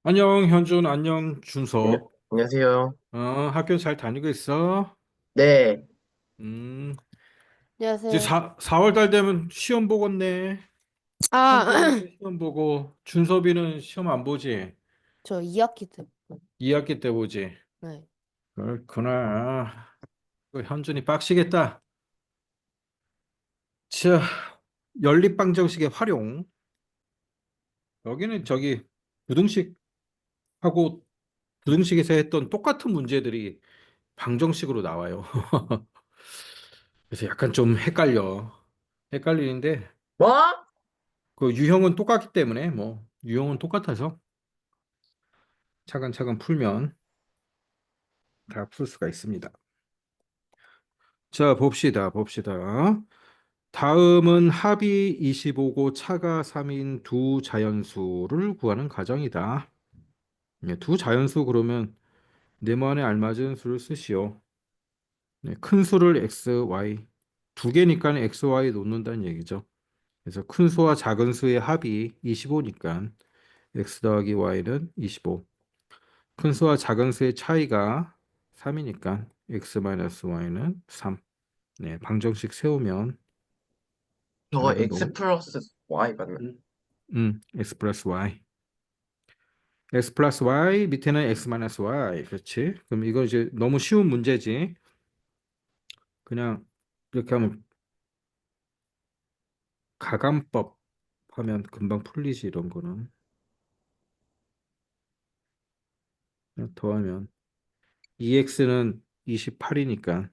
안녕, 현준, 안녕, 안녕, 준서. 안녕하세요. 학교 잘 다니고 있어? 네. 음, 이제 안녕하세요. 4월 달 되면 시험 보겠네. 아, 현준이도 시험 보고, 준섭이는 시험 안 보지? 저 2학기 때. 2학기 때 보지? 네. 그렇구나. 그 현준이 빡시겠다. 자, 연립방정식의 활용. 여기는 저기, 부등식하고 부등식에서 했던 똑같은 문제들이 방정식으로 나와요. 그래서 약간 좀 헷갈리는데, 뭐? 그 유형은 똑같기 때문에 뭐 유형은 똑같아서 차근차근 풀면 다 풀 수가 있습니다. 자, 봅시다. 다음은 합이 25고 차가 3인 두 자연수를 구하는 과정이다. 두 자연수 그러면 네모안에 알맞은 수를 쓰시오. 큰 수를 x, y 두 개니까 x, y 놓는다는 얘기죠. 그래서 큰 수와 작은 수의 합이 25니까 x 더하기 y는 25. 큰 수와 작은 수의 차이가 3이니까 x-y는 3. 네, 방정식 세우면 저거 답은 X 너무 플러스 Y 맞나? x 플러스 y. x 플러스 y 밑에는 x 마이너스 y. 그렇지? 그럼 이거 이제 너무 쉬운 문제지. 그냥 이렇게 하면 가감법 하면 금방 풀리지 이런 거는. 그냥 더하면 2x는 28이니까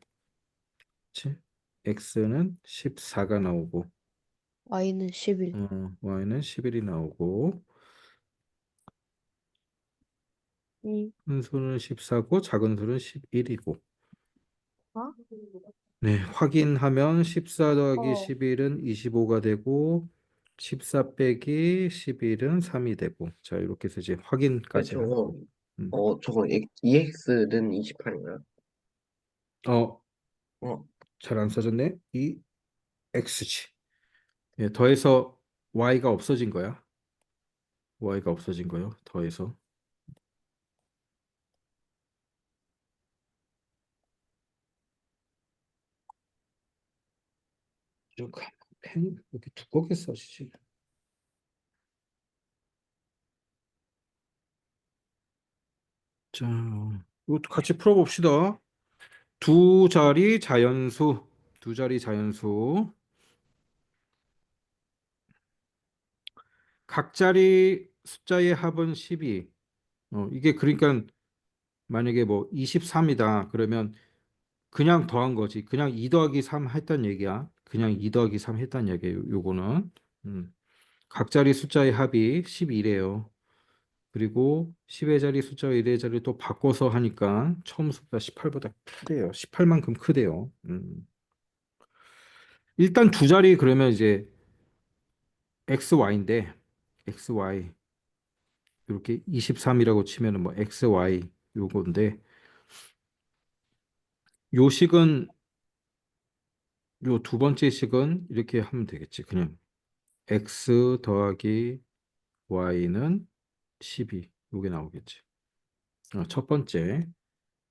그렇지? x는 14가 나오고 Y는 11. y는 11이 나오고 응. 큰 수는 14고 작은 수는 11이고. 어? 네, 확인하면 14 더하기 어. 11은 25가 되고 14 빼기 11은 3이 되고. 자, 이렇게 해서 이제 근데 확인까지 저거, 하고. 음. 저거 EX는 28인가요? 어, 어, 잘 안 써졌네. 이 x지. 예, 더해서 y가 없어진 거야. y가 없어진 거요. 더해서. 쭉 펜 이렇게 두껍게 써지지. 자, 이것도 같이 풀어봅시다. 두 자리 자연수, 두 자리 자연수. 각 자리 숫자의 합은 12. 이게 그러니까 만약에 뭐 23이다. 그러면 그냥 더한 거지. 그냥 2 더하기 3 했단 얘기야. 그냥 2 더하기 3 했단 얘기예요. 요거는. 각 자리 숫자의 합이 12래요. 그리고 10의 자리 숫자와 1의 자리를 또 바꿔서 하니까 처음 숫자 18보다 크대요. 18만큼 크대요. 일단 두 자리 그러면 이제 XY인데 XY 이렇게 23이라고 치면은 뭐 XY 요건데 요 식은 요 두 번째 식은 이렇게 하면 되겠지. 그냥 x 더하기 y는 12. 요게 나오겠지. 첫 번째.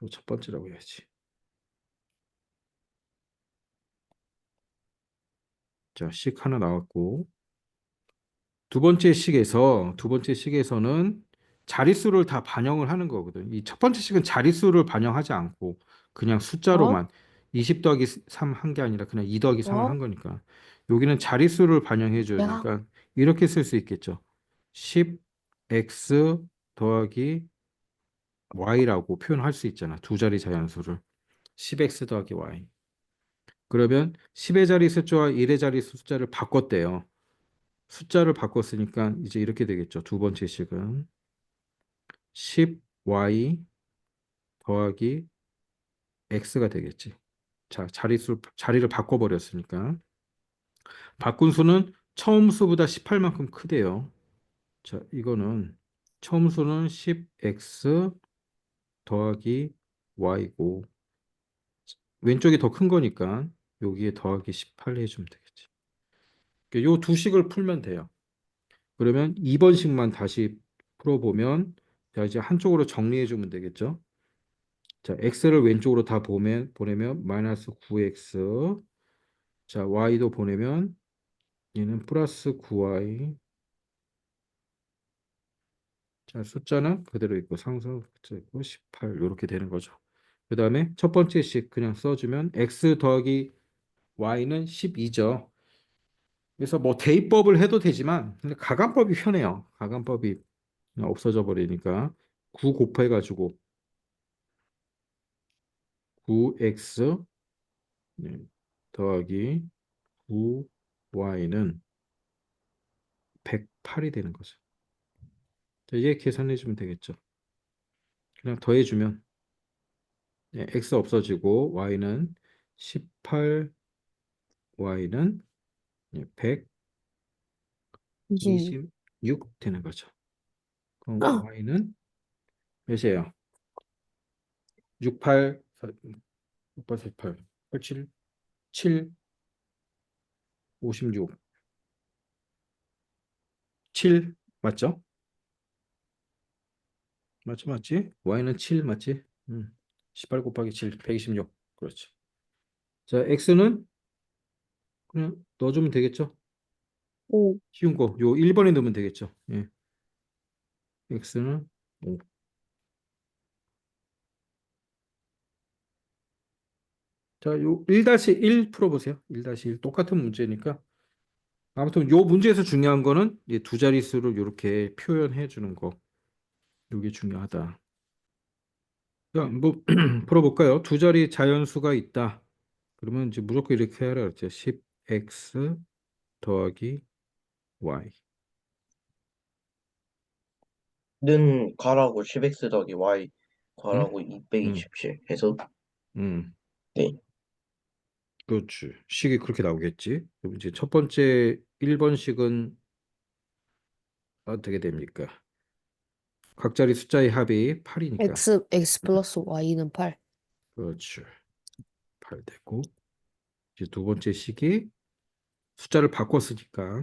요 첫 번째라고 해야지. 자, 식 하나 나왔고 두 번째 식에서는 자릿수를 다 반영을 하는 거거든. 이 첫 번째 식은 자릿수를 반영하지 않고 그냥 어? 숫자로만 20 더하기 3 한 게 아니라 그냥 2 더하기 3을 한 어? 거니까 여기는 자릿수를 반영해 줘야 야, 되니까 이렇게 쓸 수 있겠죠. 10x 더하기 y라고 표현할 수 있잖아. 두 자리 자연수를. 10x 더하기 y. 그러면 10의 자리 숫자와 1의 자리 숫자를 바꿨대요. 숫자를 바꿨으니까 이제 이렇게 되겠죠. 두 번째 식은 10y 더하기 x가 되겠지. 자, 자리를 바꿔버렸으니까. 바꾼 수는 처음 수보다 18만큼 크대요. 자, 이거는 처음 수는 10x 더하기 y고 왼쪽이 더 큰 거니까 여기에 더하기 18 해주면 되겠지. 요 두 식을 풀면 돼요. 그러면 2번식만 다시 풀어보면 자, 이제 한쪽으로 정리해 주면 되겠죠? 자, x를 왼쪽으로 다 보내면 마이너스 9x. 자, y도 보내면 얘는 플러스 9y. 자, 숫자는 그대로 있고 상수 있고 18 이렇게 되는 거죠. 그 다음에 첫 번째 식 그냥 써주면 x 더하기 y는 12죠. 그래서 뭐 대입법을 해도 되지만 근데 가간법이 편해요. 가간법이 그냥 없어져 버리니까 9 곱해가지고 9x 더하기 9y는 108이 되는 거죠. 자, 이제 계산해 주면 되겠죠. 그냥 더해주면 x 없어지고 y는 18, y는 20. 126 되는 거죠. 그럼 y는 몇이에요? 68, 68, 48, 87, 7, 56, 7 맞죠? 맞지, 맞지? y는 7 맞지? 18 곱하기 7, 126. 그렇죠. 자, x는 그냥 넣어주면 되겠죠? 5. 쉬운 거. 요 1번에 넣으면 되겠죠? 예. x는 5. 자, 요 1-1 풀어보세요. 1-1 똑같은 문제니까. 아무튼 요 문제에서 중요한 거는 이두 자릿수를 이렇게 표현해 주는 거. 이게 중요하다. 자, 뭐 풀어볼까요? 두 자리 자연수가 있다. 그러면 이제 무조건 이렇게 하라 그랬죠. 10x 더하기 y. 는 괄하고 10x 더하기 y 응? 괄하고 응, 227 해서 응. 네. 그렇지. 식이 그렇게 나오겠지. 그럼 이제 첫 번째 1번식은 어떻게 됩니까? 각자리 숫자의 합이 8이니까. X 플러스 Y는 8. 그렇죠. 8 되고. 이제 두 번째 식이 숫자를 바꿨으니까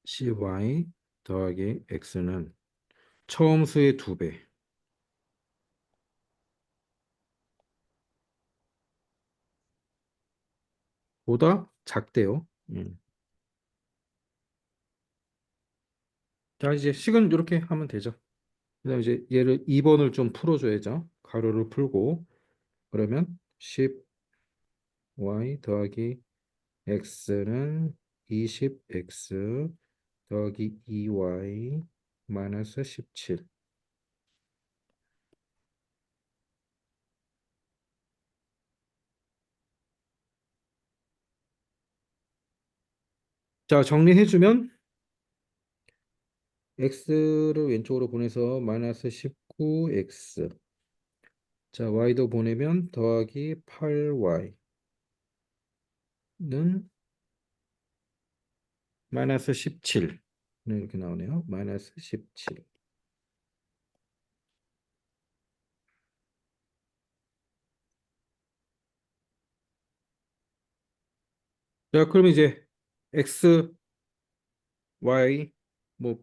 cy 더하기 x는 처음 수의 2배 보다 작대요. 자, 이제 식은 이렇게 하면 되죠. 그다음 이제 얘를 2번을 좀 풀어줘야죠. 가로를 풀고 그러면 10y 더하기 x는 20x 더하기 2y 마이너스 17. 자, 정리해주면 x를 왼쪽으로 보내서 마이너스 19x. 자, y도 보내면 더하기 8y는 마이너스 17. 네, 이렇게 나오네요. 마이너스 17. 자, 그럼 이제 x, y 뭐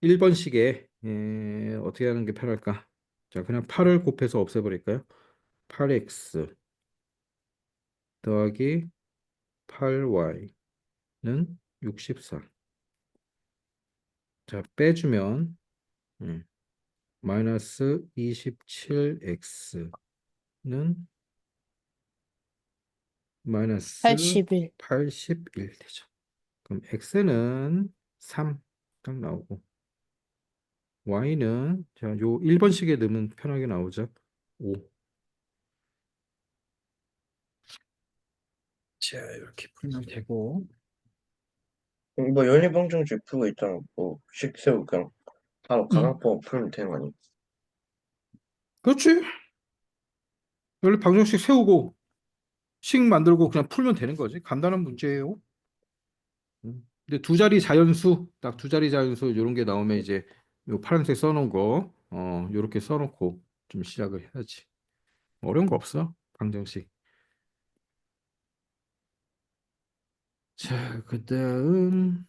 1번식에 어떻게 하는 게 편할까? 자, 그냥 8을 곱해서 없애버릴까요? 8x 더하기 8y는 64. 자, 빼주면 예, 마이너스 27x는 마이너스 81. 81 되죠. 그럼 x는 3 딱 나오고 y는 자, 요 1번식에 넣으면 편하게 나오죠. 5. 자, 이렇게 풀면 되고. 뭐 연립방정식 풀고 있잖아. 뭐 식세우 그냥 바로 음, 가강법 풀면 되는 거 아니야? 그렇지. 원래 방정식 세우고 식 만들고 그냥 풀면 되는 거지. 간단한 문제예요. 근데 두 자리 자연수, 딱 두 자리 자연수 이런 게 나오면 이제 요 파란색 써놓은 거, 요렇게 써놓고 좀 시작을 해야지. 어려운 거 없어. 방정식. 자, 그다음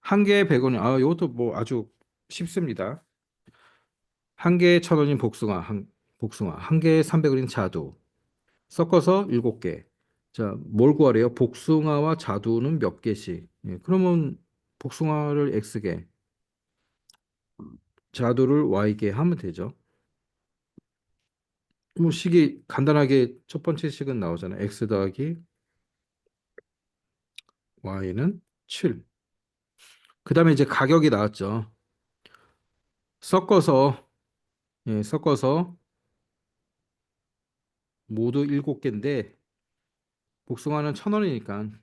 한 개에 100원이, 이것도 뭐 아주 쉽습니다. 한 개에 1,000원인 복숭아, 한 개에 300원인 자두, 섞어서 7개. 자, 뭘 구하래요? 복숭아와 자두는 몇 개씩? 예, 그러면 복숭아를 X개, 자두를 Y개 하면 되죠. 뭐 식이 간단하게 첫 번째 식은 나오잖아요. X 더하기 Y는 7. 그 다음에 이제 가격이 나왔죠. 섞어서, 섞어서 모두 7개인데, 복숭아는 1,000원이니까,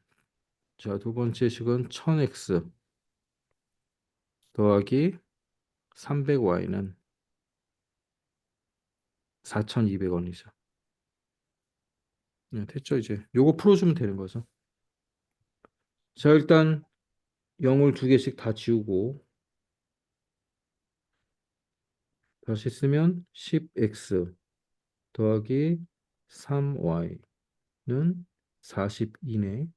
자, 두 번째 식은 1000X 더하기 300Y는 4,200원이죠. 네, 됐죠, 이제. 요거 풀어주면 되는 거죠. 자, 일단 0을 2개씩 다 지우고, 다시 쓰면 10X 더하기 3Y는 42네.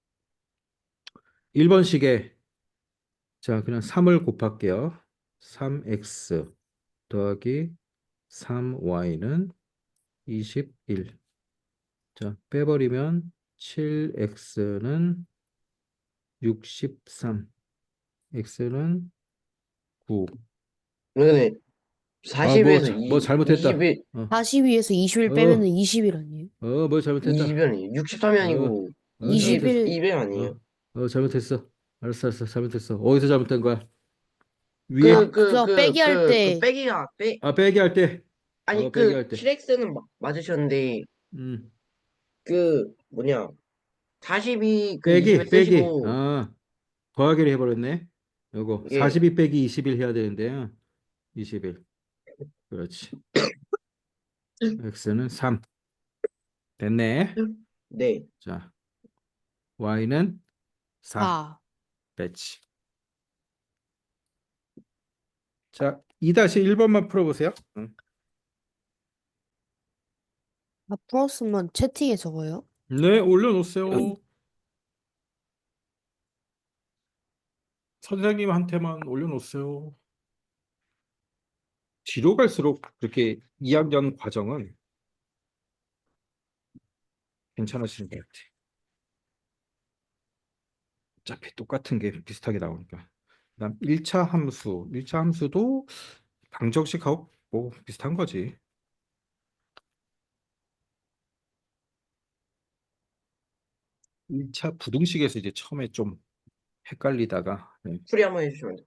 1번식에, 자, 그냥 3을 곱할게요. 3X 더하기 3Y는 21. 자, 빼버리면 7X는 63, X는 9. 근데 뭐, 40에서 뭐 잘못했다. 20일, 40위에서 20일 빼면은 어, 20일 아니에요? 뭐 잘못했다. 20일, 63이 어, 아니고 20, 잘못했어. 20일, 200 어, 아니에요? 잘못했어. 알았어. 잘못했어. 어디서 잘못된 거야? 위에? 그거 빼기 할 때, 빼기가, 빼기 할 때. 아니, 빼기 할 때. 7X는 맞으셨는데, 음, 뭐냐, 42 20에 빼기. 쓰시고, 더하기를 해버렸네. 요거, 예, 42 빼기 21 해야 되는데, 21. 그렇지. X는 3. 됐네. 네. 자, Y는 4. 4. 배치. 자, 2-1번만 풀어보세요. 응. 아, 풀었으면 채팅에 적어요? 네, 올려놓으세요. 선생님한테만 올려놓으세요. 뒤로 갈수록 그렇게 2학년 과정은 괜찮으시는 것 같아. 어차피 똑같은 게 비슷하게 나오니까. 그다음 1차 함수. 1차 함수도 방정식하고 뭐 비슷한 거지. 1차 부등식에서 이제 처음에 좀 헷갈리다가 네. 풀이 한번 해주시면 돼요.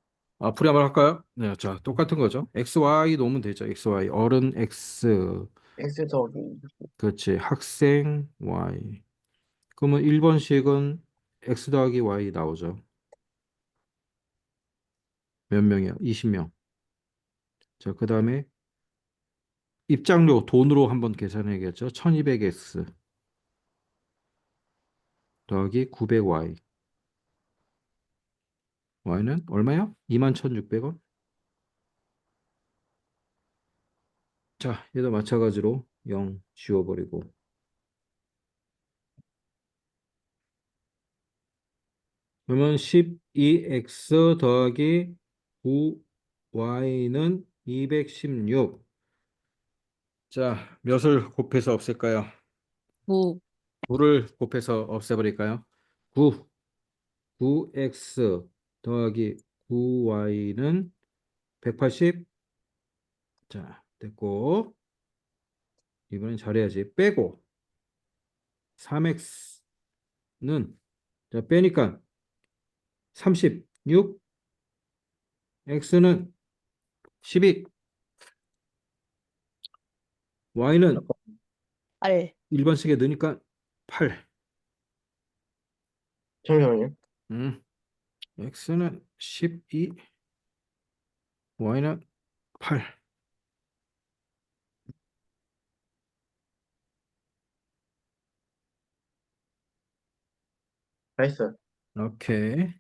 풀이 한번 할까요? 네, 자, 똑같은 거죠. x, y 놓으면 되죠. x, y. 어른 x, X 더하기, 그렇지. 학생 y. 그러면 1번식은 x 더하기 y 나오죠. 몇 명이요? 20명. 자, 그 다음에 입장료 돈으로 한번 계산해야겠죠. 1200x 더하기 900y. y는 얼마야? 21,600원. 자, 얘도 마찬가지로 0 지워버리고. 그러면 12x 더하기 9y는 216. 자, 몇을 곱해서 없앨까요? 9. 9를 곱해서 없애버릴까요? 9, 9x 더하기 9y는 180. 자, 됐고. 이번엔 잘해야지. 빼고 3x는, 자, 빼니까 36, x는 12, y는 8. 1번씩에 넣으니까 8. 잠시만요. 음, x는 12, y는 8. 다 했어요. 오케이.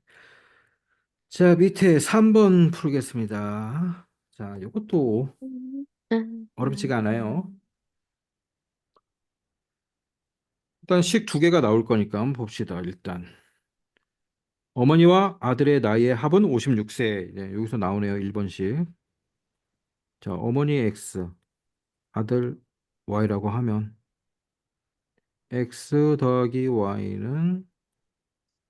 자, 밑에 3번 풀겠습니다. 자, 이것도 어렵지가 않아요. 일단 식 두 개가 나올 거니까 한번 봅시다. 일단 어머니와 아들의 나이의 합은 56세. 네, 여기서 나오네요. 1번씩. 자, 어머니 X, 아들 Y라고 하면 X 더하기 Y는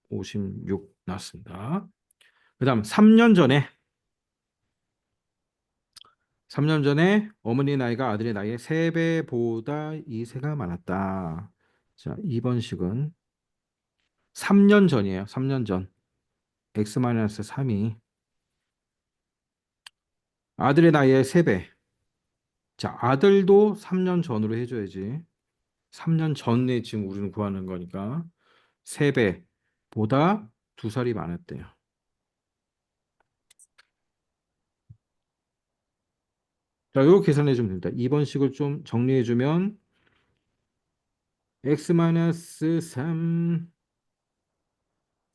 56 났습니다. 그다음 3년 전에 어머니 나이가 아들의 나이의 3배보다 2세가 많았다. 자, 2번식은 3년 전이에요. 3년 전. x-3이 아들의 나이의 3배. 자, 아들도 3년 전으로 해줘야지. 3년 전에 지금 우리는 구하는 거니까 3배보다 2살이 많았대요. 자, 이거 계산해 주면 됩니다. 2번식을 좀 정리해 주면 x-3.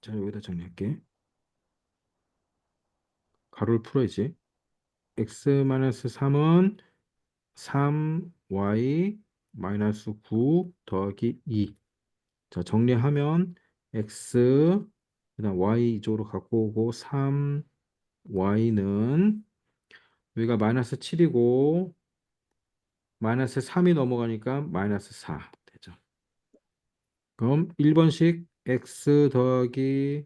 자, 여기다 정리할게. 가로를 풀어야지. x-3은 3y 9 더하기 2. 자, 정리하면 x 그다음 y 이쪽으로 갖고 오고 3y는 여기가 마이너스 7이고 마이너스 3이 넘어가니까 마이너스 4 되죠. 그럼 1번식 x 더하기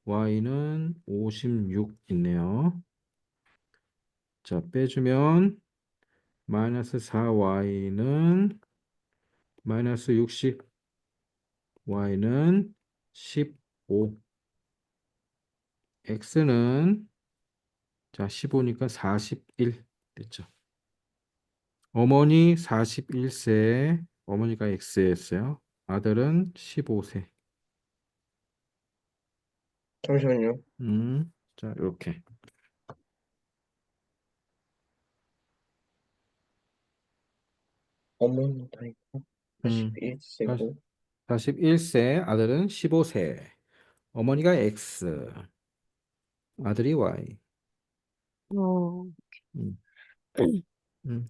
y는 56 있네요. 자, 빼주면 마이너스 4y는 마이너스 60, y는 15, x는 자 15니까 41 됐죠. 어머니 41세, 어머니가 x였어요. 아들은 15세. 잠시만요. 자 이렇게. 어머니 나이가 음, 41세고 41세, 아들은 15세. 어머니가 x, 아들이 y. 어, 음,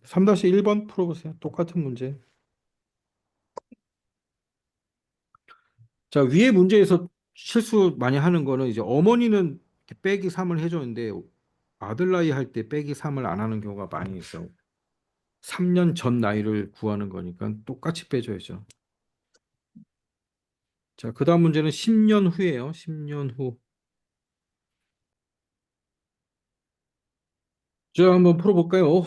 3-1번 풀어보세요. 똑같은 문제. 자, 위에 문제에서 실수 많이 하는 거는 이제 어머니는 이렇게 빼기 3을 해줬는데 아들 나이 할 때 빼기 3을 안 하는 경우가 많이 있어. 3년 전 나이를 구하는 거니까 똑같이 빼줘야죠. 자, 그 다음 문제는 10년 후예요. 10년 후. 자, 한번 풀어볼까요?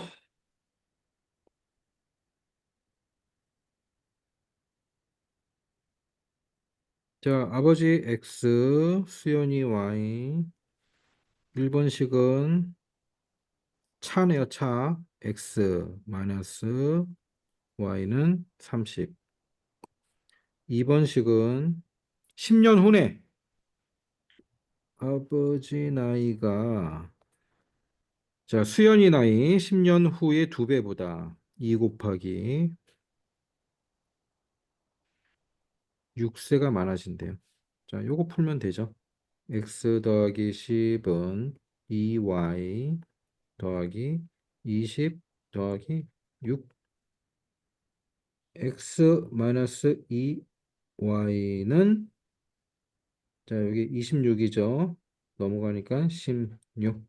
자, 아버지 X, 수연이 Y. 1번식은 차네요, 차. X 마이너스 Y는 30. 2번식은 10년 후네. 아버지 나이가 자 수연이 나이 10년 후에 2배보다 2 곱하기 6세가 많아진대요. 자 요거 풀면 되죠. x 더하기 10은 2y 더하기 20 더하기 6 x 마이너스 2y는 자 여기 26이죠. 넘어가니까 16.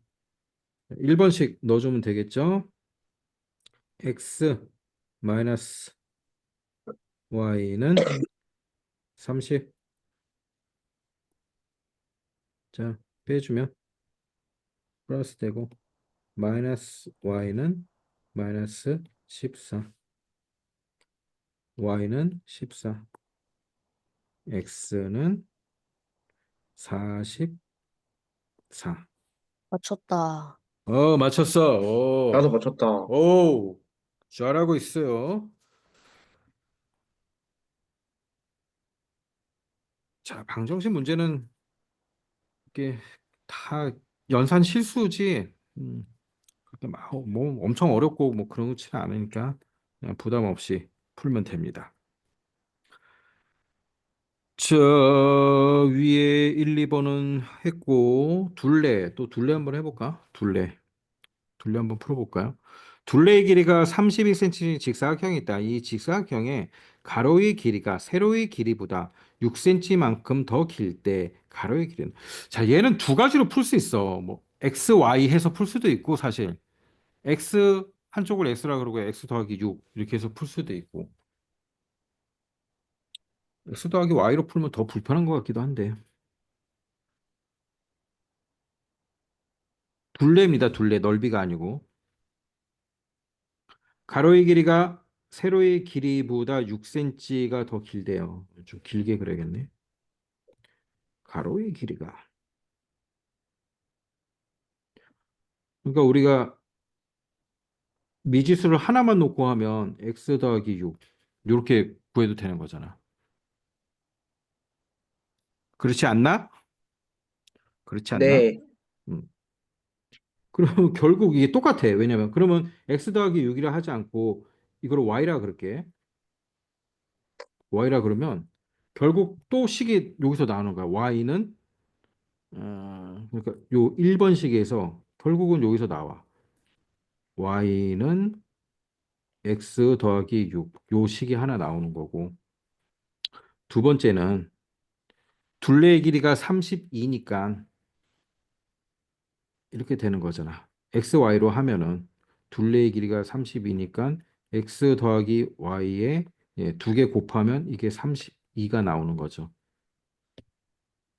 1번씩 넣어주면 되겠죠. x 마이너스 y는 30. 자, 빼주면 플러스 되고 마이너스 y는 마이너스 14. y는 14. x는 44. 맞췄다. 맞췄어. 나도 맞췄다. 오, 잘하고 있어요. 자, 방정식 문제는 이게 다 연산 실수지. 그렇게 뭐 엄청 어렵고 뭐 그런 거치는 않으니까 그냥 부담 없이 풀면 됩니다. 저 위에 1, 2번은 했고 또 둘레 한번 해볼까? 둘레 한번 풀어볼까요? 둘레의 길이가 32cm 직사각형이 있다. 이 직사각형의 가로의 길이가 세로의 길이보다 6cm만큼 더 길 때 가로의 길이는. 자, 얘는 두 가지로 풀 수 있어. 뭐, x, y 해서 풀 수도 있고, 사실. x, 한쪽을 x라 그러고 x 더하기 6 이렇게 해서 풀 수도 있고. x 더하기 y로 풀면 더 불편한 것 같기도 한데. 둘레입니다, 둘레. 넓이가 아니고. 가로의 길이가 세로의 길이보다 6cm가 더 길대요. 좀 길게 그려야겠네. 가로의 길이가. 그러니까 우리가 미지수를 하나만 놓고 하면 x 더하기 6 이렇게 구해도 되는 거잖아. 그렇지 않나? 그렇지 않나? 네. 음. 그러면 결국 이게 똑같아. 왜냐면 그러면 x 더하기 6이라 하지 않고 이걸 y라 그럴게. y라 그러면 결국 또 식이 여기서 나오는 거야. y는 그러니까 요 1번 식에서 결국은 여기서 나와. y는 x 더하기 6. 요 식이 하나 나오는 거고. 두 번째는 둘레의 길이가 32니까 이렇게 되는 거잖아. xy로 하면은 둘레의 길이가 32니까 x 더하기 y에 두 개 곱하면 이게 32가 나오는 거죠.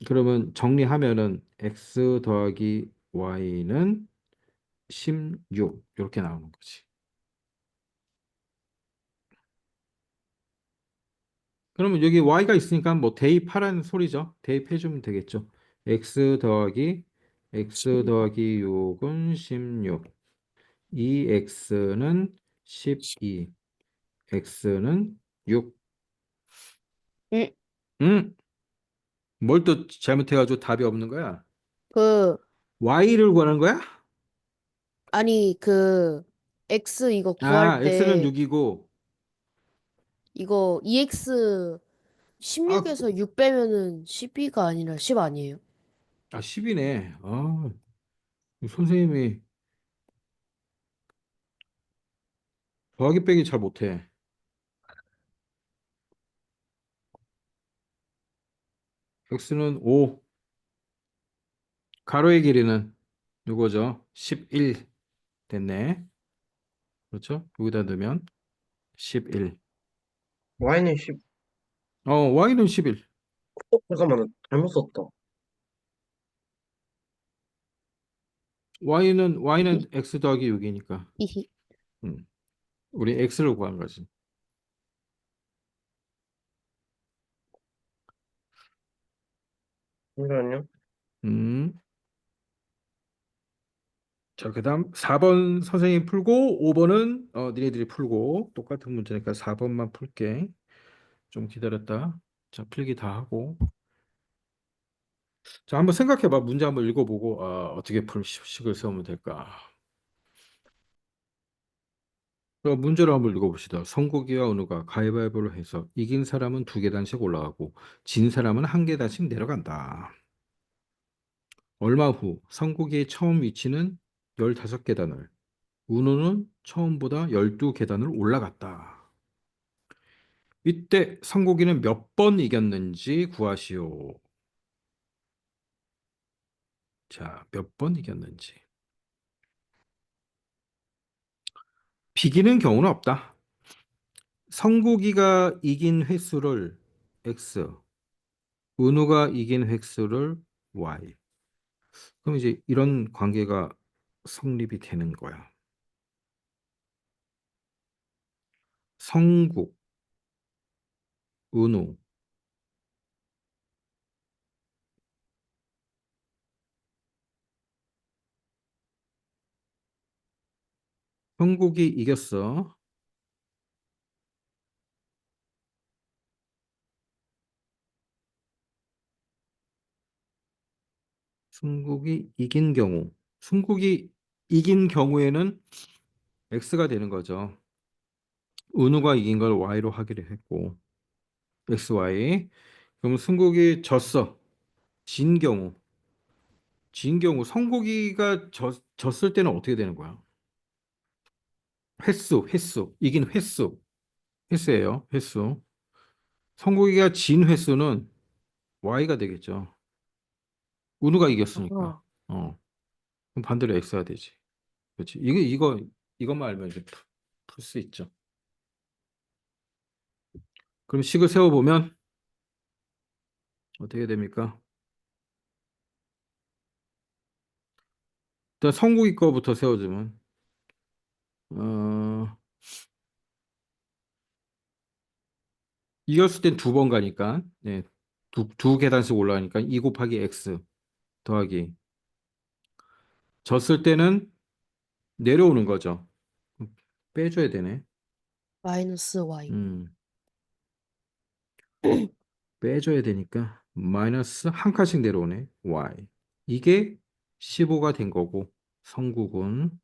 그러면 정리하면은 x 더하기 y는 16 이렇게 나오는 거지. 그러면 여기 y가 있으니까 뭐 대입하라는 소리죠. 대입해주면 되겠죠. x 더하기 6은 16. 이 x는 12. x는 6. 음, 응? 뭘 또 잘못해가지고 답이 없는 거야? 그, y를 구하는 거야? 아니, X 이거 구할 아, x는 때, 6이고, 이거 EX 아, 16에서 6 빼면은 12가 아니라 10 아니에요? 10이네. 아, 선생님이 더하기 빼기 잘 못해. x는 5, 가로의 길이는 이거죠. 11 됐네. 그렇죠? 여기다 넣으면 11. y는 10. y는 11. 잠깐만, 잘못 썼다. y는 히히, x 더하기 6이니까. 히히. 우리 x를 구한 거지. 잠시만요. 음. 자, 그다음 4번 선생님 풀고 5번은 니네들이 풀고 똑같은 문제니까 4번만 풀게. 좀 기다렸다. 자, 필기 다 하고. 자, 한번 생각해 봐. 문제 한번 읽어보고 어떻게 풀 식을 세우면 될까? 그럼 문제를 한번 읽어봅시다. 성국이와 은우가 가위바위보를 해서 이긴 사람은 두 계단씩 올라가고 진 사람은 한 계단씩 내려간다. 얼마 후 성국이의 처음 위치는 15계단을, 은우는 처음보다 12계단을 올라갔다. 이때 성국이는 몇 번 이겼는지 구하시오. 자, 몇 번 이겼는지. 비기는 경우는 없다. 성국이가 이긴 횟수를 x, 은우가 이긴 횟수를 y. 그럼 이제 이런 관계가 성립이 되는 거야. 성국, 은우. 성국이 이겼어. 승국이 이긴 경우. 승국이 이긴 경우에는 x가 되는 거죠. 은우가 이긴 걸 y로 하기로 했고. xy. 그럼 승국이 졌어. 진 경우. 진 경우 성국이가 졌을 때는 어떻게 되는 거야? 횟수. 이긴 횟수. 횟수예요. 횟수. 성국이가 진 횟수는 y가 되겠죠. 은우가 이겼으니까. 아, 그럼 반대로 x가 되지. 그렇지. 이것만 알면 이제 풀 수 있죠. 그럼 식을 세워보면 어떻게 됩니까? 일단 성국이 거부터 세워주면 어, 이겼을 땐 두 번 가니까 네, 두 계단씩 올라가니까 2 곱하기 x 더하기 졌을 때는 내려오는 거죠. 빼줘야 되네. 마이너스 y. 음, 빼줘야 되니까 마이너스 한 칸씩 내려오네. y. 이게 15가 된 거고 성국은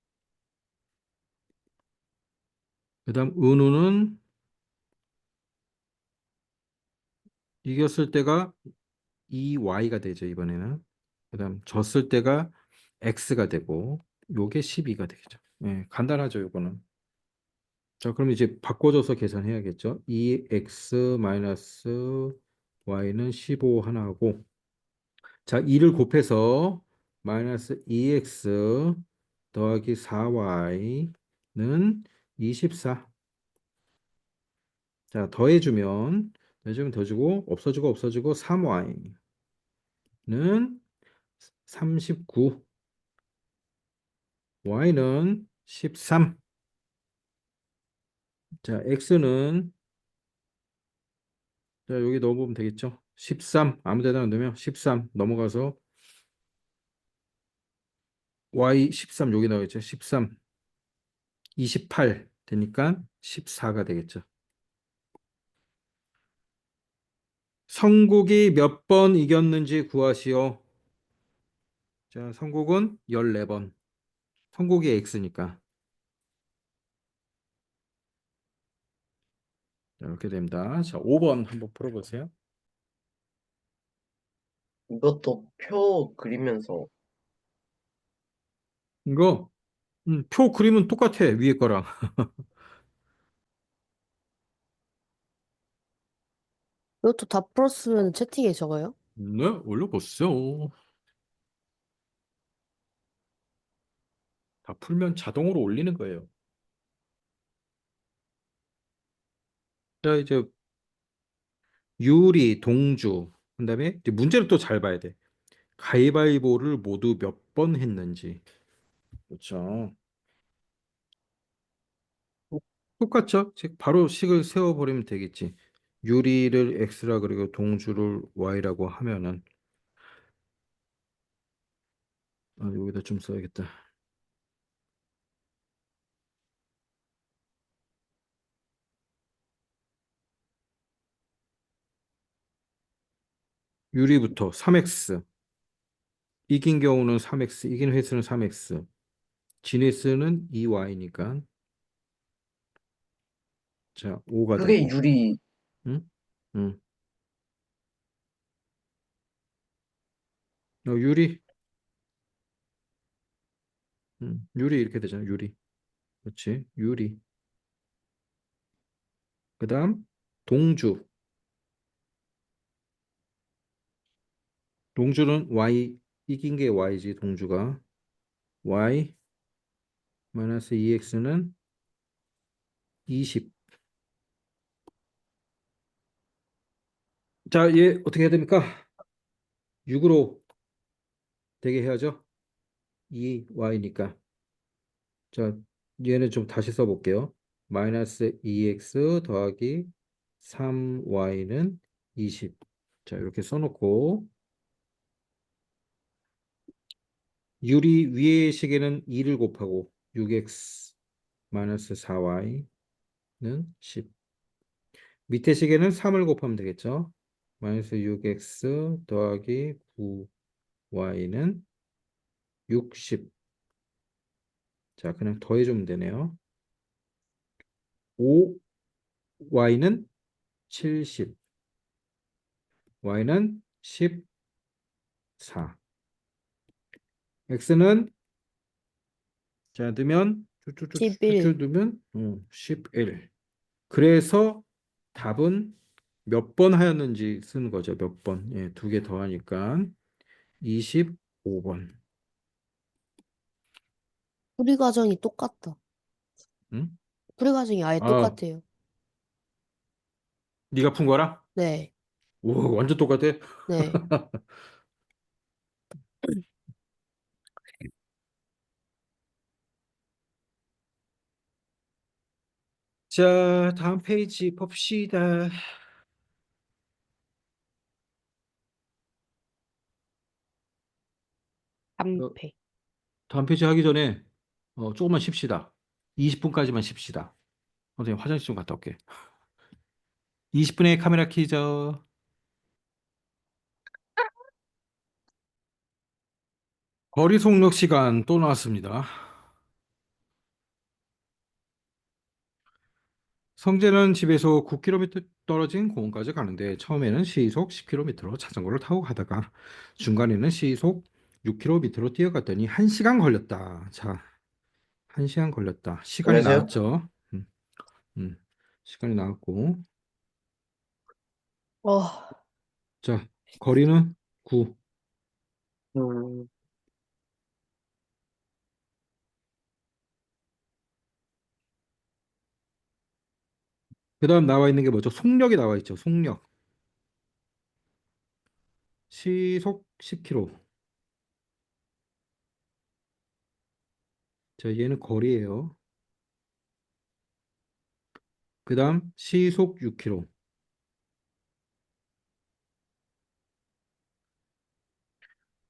그다음 은우는 이겼을 때가 2y가 되죠, 이번에는. 그다음 졌을 때가 x가 되고 요게 12가 되겠죠. 예, 간단하죠, 요거는. 자, 그럼 이제 바꿔줘서 계산해야겠죠. 2x 마이너스 y는 15 하나 하고 자, 2를 곱해서 마이너스 2x 더하기 4y는 24. 자, 더해주면 더 주고 없어지고 3y는 39, y는 13. 자, x는 자, 여기 넣어보면 되겠죠. 13 아무 데나 넣으면 13 넘어가서 y 13 여기 나오겠죠. 13, 28 되니까 14가 되겠죠. 성국이 몇 번 이겼는지 구하시오. 자, 성국은 14번. 성국이 x니까. 자, 이렇게 됩니다. 자, 5번 한번 풀어보세요. 이것도 표 그리면서 이거 표 그림은 똑같아. 위에 거랑. 이것도 다 풀었으면 채팅에 적어요? 네, 올려보세요. 다 풀면 자동으로 올리는 거예요. 자, 이제 유리, 동주. 그다음에 이제 문제를 또 잘 봐야 돼. 가위바위보를 모두 몇 번 했는지. 그렇죠. 똑같죠? 즉 바로 식을 세워버리면 되겠지. 유리를 x라 그리고 동주를 y라고 하면은 여기다 좀 써야겠다. 유리부터 3x. 이긴 경우는 3x, 이긴 횟수는 3x. 진 횟수는 2y니까 자, 5가 그게 되고. 유리. 응? 응. 유리. 유리 이렇게 되잖아. 유리. 그렇지. 유리. 그다음 동주. 동주는 y 이긴 게 y지. 동주가 y 마이너스 2x는 20. 자, 얘 어떻게 해야 됩니까? 6으로 되게 해야죠. 2y니까. 자, 얘는 좀 다시 써볼게요. 마이너스 2x 더하기 3y는 20. 자, 이렇게 써놓고 유리 위의 식에는 2를 곱하고 6x 마이너스 4y는 10. 밑에 식에는 3을 곱하면 되겠죠. 마이너스 6x 더하기 9y는 60. 자, 그냥 더해주면 되네요. 5y는 70. y는 14. x는 자, 넣으면 쭉쭉쭉쭉쭉 11. 넣으면 11. 그래서 답은 몇 번 하였는지 쓰는 거죠. 몇 번. 예, 두 개 더하니까 25번. 풀이 과정이 똑같다. 응? 풀이 과정이 아예 아, 똑같아요. 네가 푼 거랑? 네, 오, 완전 똑같아. 네. 자, 다음 페이지 봅시다. 어, 3패. 다음 페이지 하기 전에 조금만 쉽시다. 20분까지만 쉽시다. 선생님 화장실 좀 갔다 올게. 20분의 카메라 켜져. 거리 속력 시간 또 나왔습니다. 성재는 집에서 9km 떨어진 공원까지 가는데 처음에는 시속 10km로 자전거를 타고 가다가 중간에는 시속 6km로 뛰어갔더니 1시간 걸렸다. 자, 1시간 걸렸다. 시간이 안녕하세요. 나왔죠? 음. 시간이 나왔고. 어, 자, 거리는 9. 음, 그 다음 나와 있는 게 뭐죠? 속력이 나와 있죠. 속력. 시속 10km. 자, 얘는 거리예요. 그 다음 시속 6km.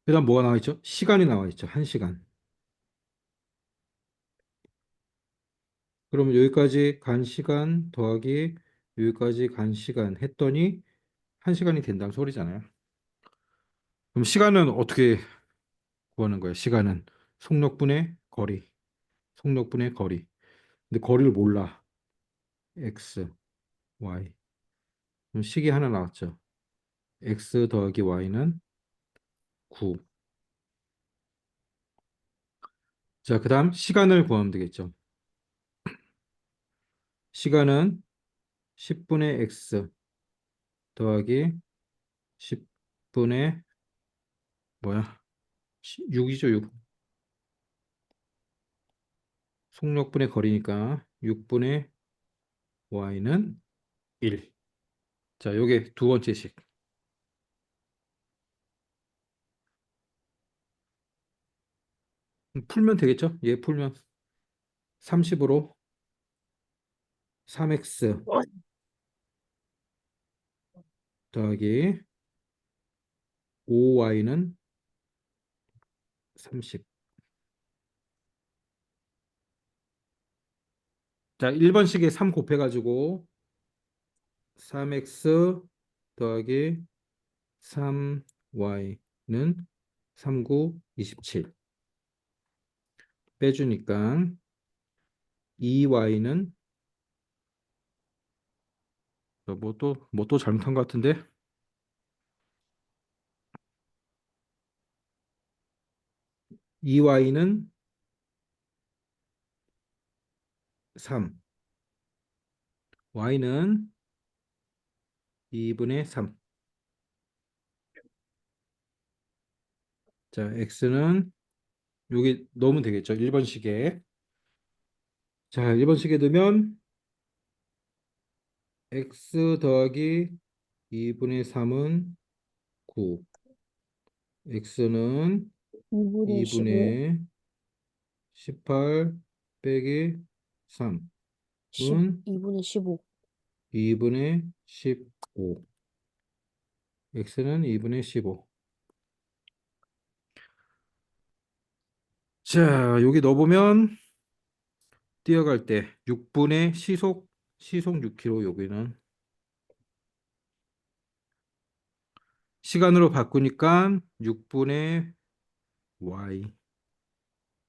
그 다음 뭐가 나와 있죠? 시간이 나와 있죠. 1시간. 그러면 여기까지 간 시간 더하기 여기까지 간 시간 했더니 1시간이 된다는 소리잖아요. 그럼 시간은 어떻게 구하는 거예요? 시간은 속력분의 거리. 속력분의 거리. 근데 거리를 몰라. x, y. 그럼 식이 하나 나왔죠. x 더하기 y는 9. 자, 그 다음 시간을 구하면 되겠죠. 시간은 10분의 x 더하기 10분의 뭐야? 6이죠, 6. 속력분의 거리니까 6분의 y는 1. 자, 요게 두 번째 식. 풀면 되겠죠? 얘 풀면 30으로 3x 더하기 5y는 30. 자, 1번식에 3 곱해가지고 3x 더하기 3y는 39, 27. 빼주니까 2y는 뭐 또 잘못한 것 같은데? 2y는 3, y는 2분의 3. 자, x는 여기 넣으면 되겠죠? 1번식에. 자, 1번식에 넣으면 x 더하기 2분의 3은 9. x는 2분의 15, 2분의 18 빼기 3은 2분의 15. 2분의 15. x는 2분의 15. 자, 여기 넣어보면 뛰어갈 때 6분의 시속 6km 여기는 시간으로 바꾸니까 6분의 y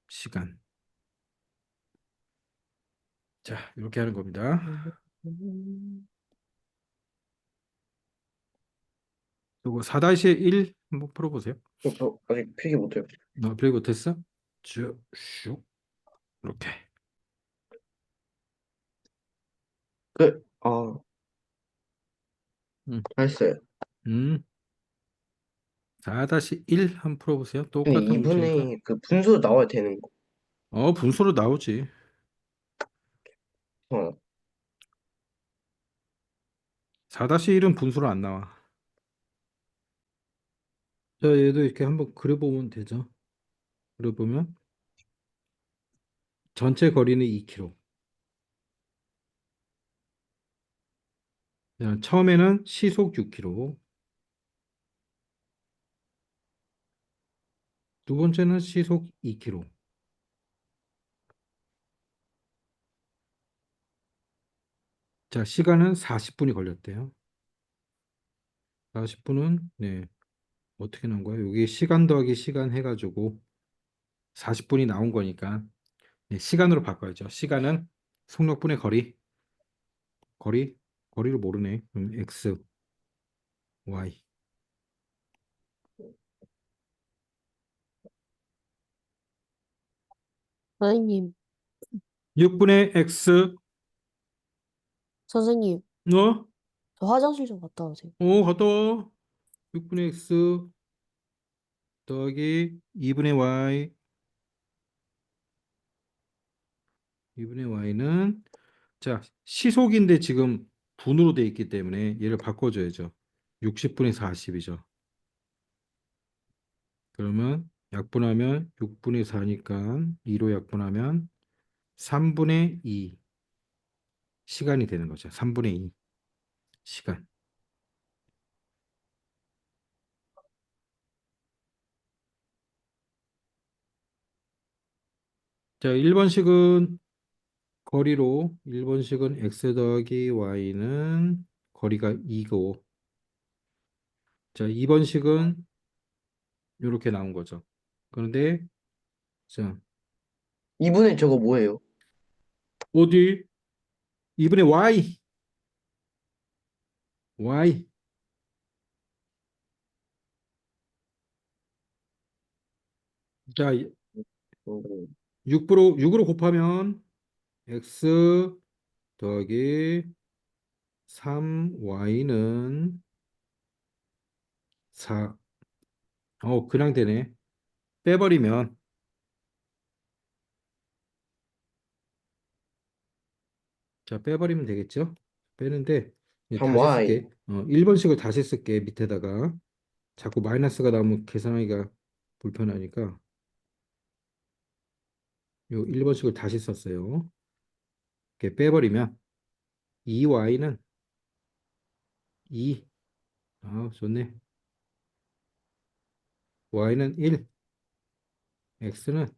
시간. 자, 이렇게 하는 겁니다. 요거 4-1 한번 풀어보세요. 저 아직 필기 못해요. 너 플레이 못했어? 쭉, 슉, 이렇게. 음, 했어요. 음. 4-1 한번 풀어보세요. 근데 똑같은 문제니까. 2분의 그 분수 나와야 되는 거. 분수로 나오지. 어. 4-1은 분수로 안 나와. 자, 얘도 이렇게 한번 그려보면 되죠. 그려보면 전체 거리는 2km. 자, 처음에는 시속 6km. 두 번째는 시속 2km. 자, 시간은 40분이 걸렸대요. 40분은 네, 어떻게 나온 거야? 여기 시간 더하기 시간 해가지고 40분이 나온 거니까 네, 시간으로 바꿔야죠. 시간은 속력분의 거리, 거리를 모르네. 그럼 x, y. 선생님, 6분의 x, 선생님, 어? 저 화장실 좀 갔다 오세요. 갔다 와. 6분의 x 더하기 2분의 y, 2분의 y는 자, 시속인데 지금 분으로 돼 있기 때문에 얘를 바꿔줘야죠. 60분의 40이죠. 그러면 약분하면 6분의 4니까 2로 약분하면 3분의 2 시간이 되는 거죠. 3분의 2 시간. 자, 1번식은 거리로 1번식은 x 더하기 y는 거리가 2고 자, 2번식은 이렇게 나온 거죠. 그런데 자, 2분의 저거 뭐예요? 어디 2분의 y 자, 음, 6으로 곱하면 x 더하기 3y는 4. 그냥 되네. 빼버리면 자, 빼버리면 되겠죠? 빼는데 이제 다시 3y. 쓸게. 1번식을 다시 쓸게. 밑에다가 자꾸 마이너스가 나오면 계산하기가 불편하니까 요 1번식을 다시 썼어요. 이렇게 빼버리면 2y는 2. 좋네. y는 1. x는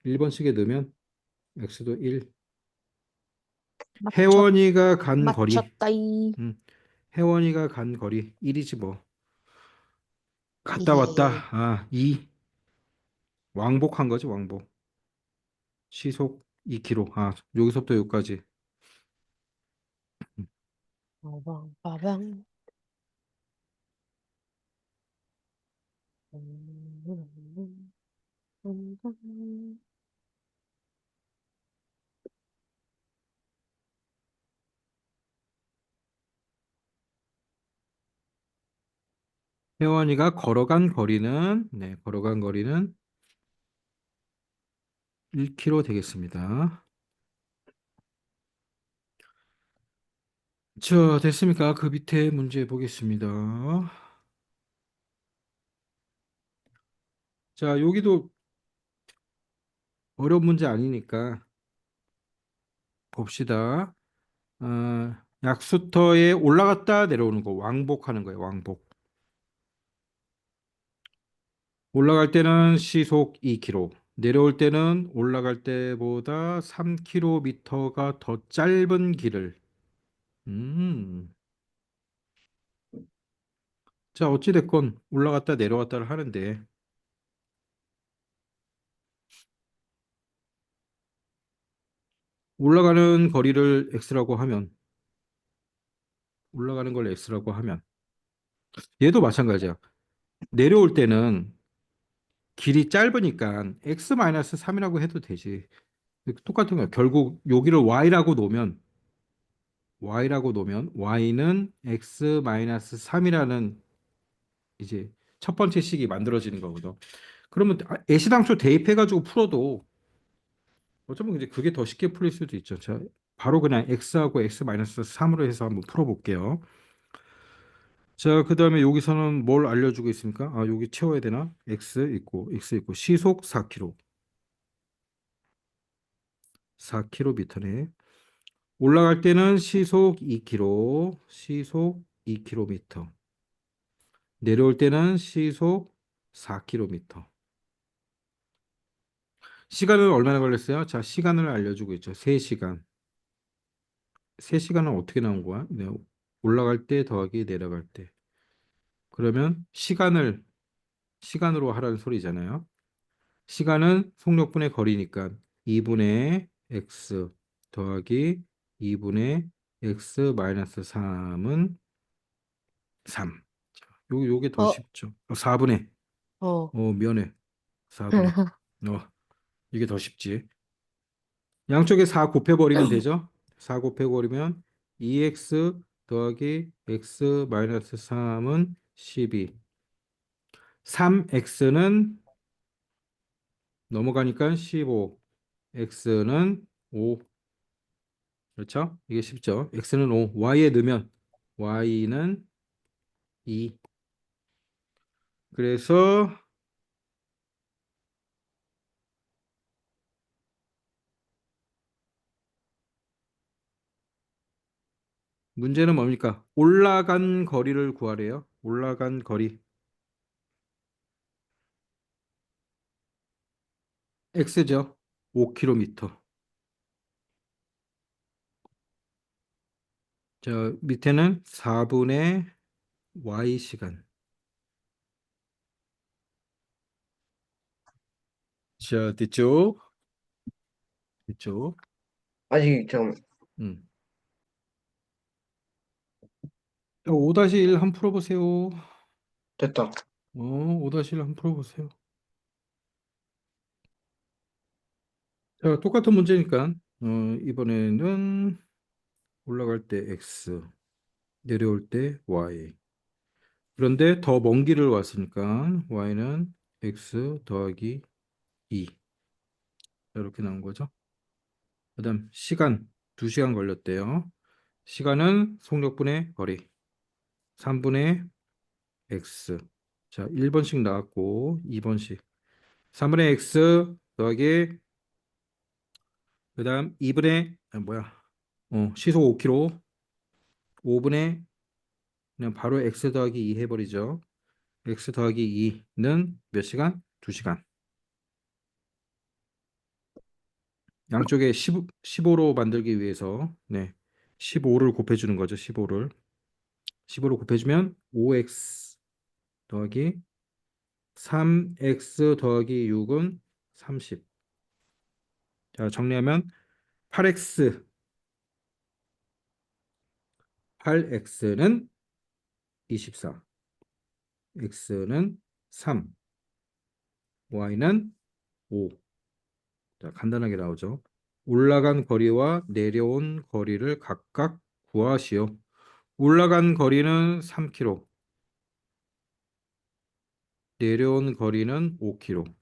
1번식에 넣으면 x도 1. 맞췄, 혜원이가 간 거리. 맞췄다이. 음, 혜원이가 간 거리 1이지 뭐. 갔다 왔다. 예. 2. 왕복한 거지, 왕복. 시속 2km. 여기서부터 여기까지. 빠방, 빠방. 혜원이가 걸어간 거리는 1km 되겠습니다. 자, 됐습니까? 그 밑에 문제 보겠습니다. 자, 여기도 어려운 문제 아니니까 봅시다. 약수터에 올라갔다 내려오는 거 왕복하는 거예요, 왕복. 올라갈 때는 시속 2km, 내려올 때는 올라갈 때보다 3km가 더 짧은 길을. 음. 자, 어찌됐건 올라갔다 내려왔다를 하는데 올라가는 거리를 x라고 하면 올라가는 걸 x라고 하면 얘도 마찬가지야. 내려올 때는 길이 짧으니까 x-3이라고 해도 되지. 똑같은 거야. 결국 여기를 y라고 놓으면 y는 x-3이라는 이제 첫 번째 식이 만들어지는 거거든. 그러면 애시당초 대입해가지고 풀어도 어쩌면 이제 그게 더 쉽게 풀릴 수도 있죠. 자, 바로 그냥 x하고 x-3으로 해서 한번 풀어볼게요. 자, 그 다음에 여기서는 뭘 알려주고 있습니까? 아, 여기 채워야 되나? x 있고 시속 4km. 4km네. 올라갈 때는 시속 2km, 시속 2km. 내려올 때는 시속 4km. 시간은 얼마나 걸렸어요? 자, 시간을 알려주고 있죠. 3시간. 3시간은 어떻게 나온 거야? 네, 올라갈 때 더하기 내려갈 때. 그러면 시간으로 하라는 소리잖아요. 시간은 속력분의 거리니까 2분의 x 더하기 2분의 x 마이너스 3은 3. 요게 더 어, 쉽죠. 4분의. 어. 미안해. 4분의. 이게 더 쉽지. 양쪽에 4 곱해버리면 되죠. 4 곱해버리면 2x 더하기 x 마이너스 3은 12. 3x는 넘어가니까 15. x는 5. 그렇죠? 이게 쉽죠. x는 5. y에 넣으면 y는 2. 그래서 문제는 뭡니까? 올라간 거리를 구하래요. 올라간 거리. x죠. 5km. 자, 밑에는 4분의 y 시간. 자, 됐죠? 됐죠? 아직 좀 음. 5-1 한번 풀어보세요. 됐다. 5-1 한번 풀어보세요. 자, 똑같은 문제니까 이번에는 올라갈 때 x, 내려올 때 y. 그런데 더 먼 길을 왔으니까 y는 x 더하기 2. 이렇게 나온 거죠. 그다음 시간 2시간 걸렸대요. 시간은 속력분의 거리 3분의 x. 자, 1번씩 나왔고 2번씩 3분의 x 더하기 그다음 2분의 시속 5km 5분의 그냥 바로 x 더하기 2 해버리죠. x 더하기 2는 몇 시간? 2시간. 양쪽에 15로 만들기 위해서 15를 곱해주는 거죠. 15를 곱해주면 5x 더하기 3x 더하기 6은 30. 자, 정리하면 8x 8x는 24, x는 3, y는 5. 자, 간단하게 나오죠. 올라간 거리와 내려온 거리를 각각 구하시오. 올라간 거리는 3km, 내려온 거리는 5km.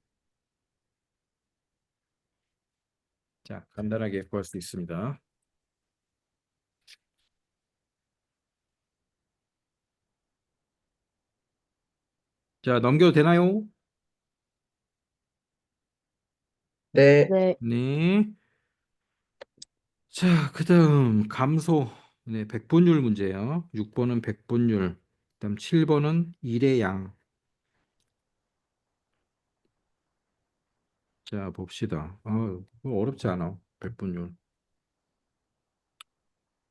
자, 간단하게 구할 수 있습니다. 자, 넘겨도 되나요? 네. 네. 네. 자, 그다음 감소. 네, 백분율 문제예요. 6번은 백분율. 그다음 7번은 일의 양. 자, 봅시다. 그거 어렵지 않아. 백분율.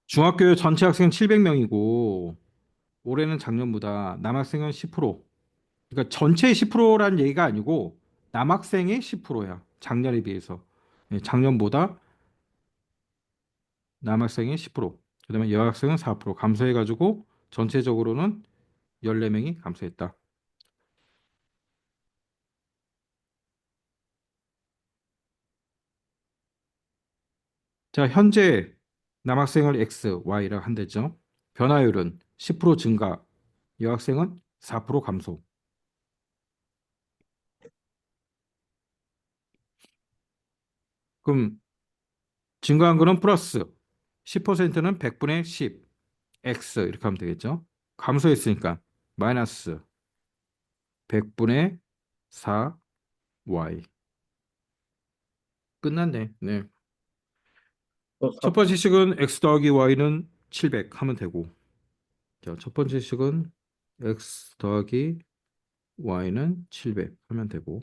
중학교 전체 학생 700명이고 올해는 작년보다 남학생은 10%. 그러니까 전체 10%란 얘기가 아니고 남학생의 10%야. 작년에 비해서. 네, 작년보다 남학생이 10%. 그다음에 여학생은 4% 감소해가지고 전체적으로는 14명이 감소했다. 자, 현재 남학생을 X, Y라 한대죠. 변화율은 10% 증가, 여학생은 4% 감소. 그럼 증가한 거는 플러스 10%는 100분의 10 x 이렇게 하면 되겠죠. 감소했으니까 마이너스 100분의 4 y. 끝났네. 네. 또 첫 번째 식은 x 더하기 y는 700 하면 되고, 자, 첫 번째 식은 x 더하기 y는 700 하면 되고,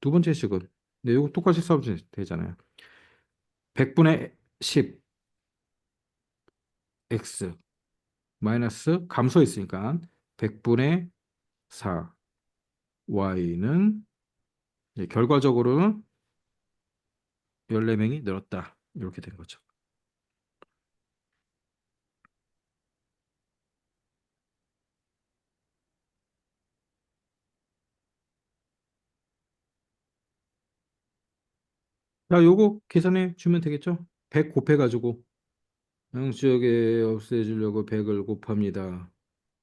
두 번째 식은, 네, 이거 똑같이 써도 되잖아요. 100분의 10 x 마이너스 감소했으니까 100분의 4 y는 결과적으로는 14명이 늘었다. 이렇게 된 거죠. 자, 요거 계산해 주면 되겠죠? 100 곱해가지고 양수역에 없애주려고 100을 곱합니다.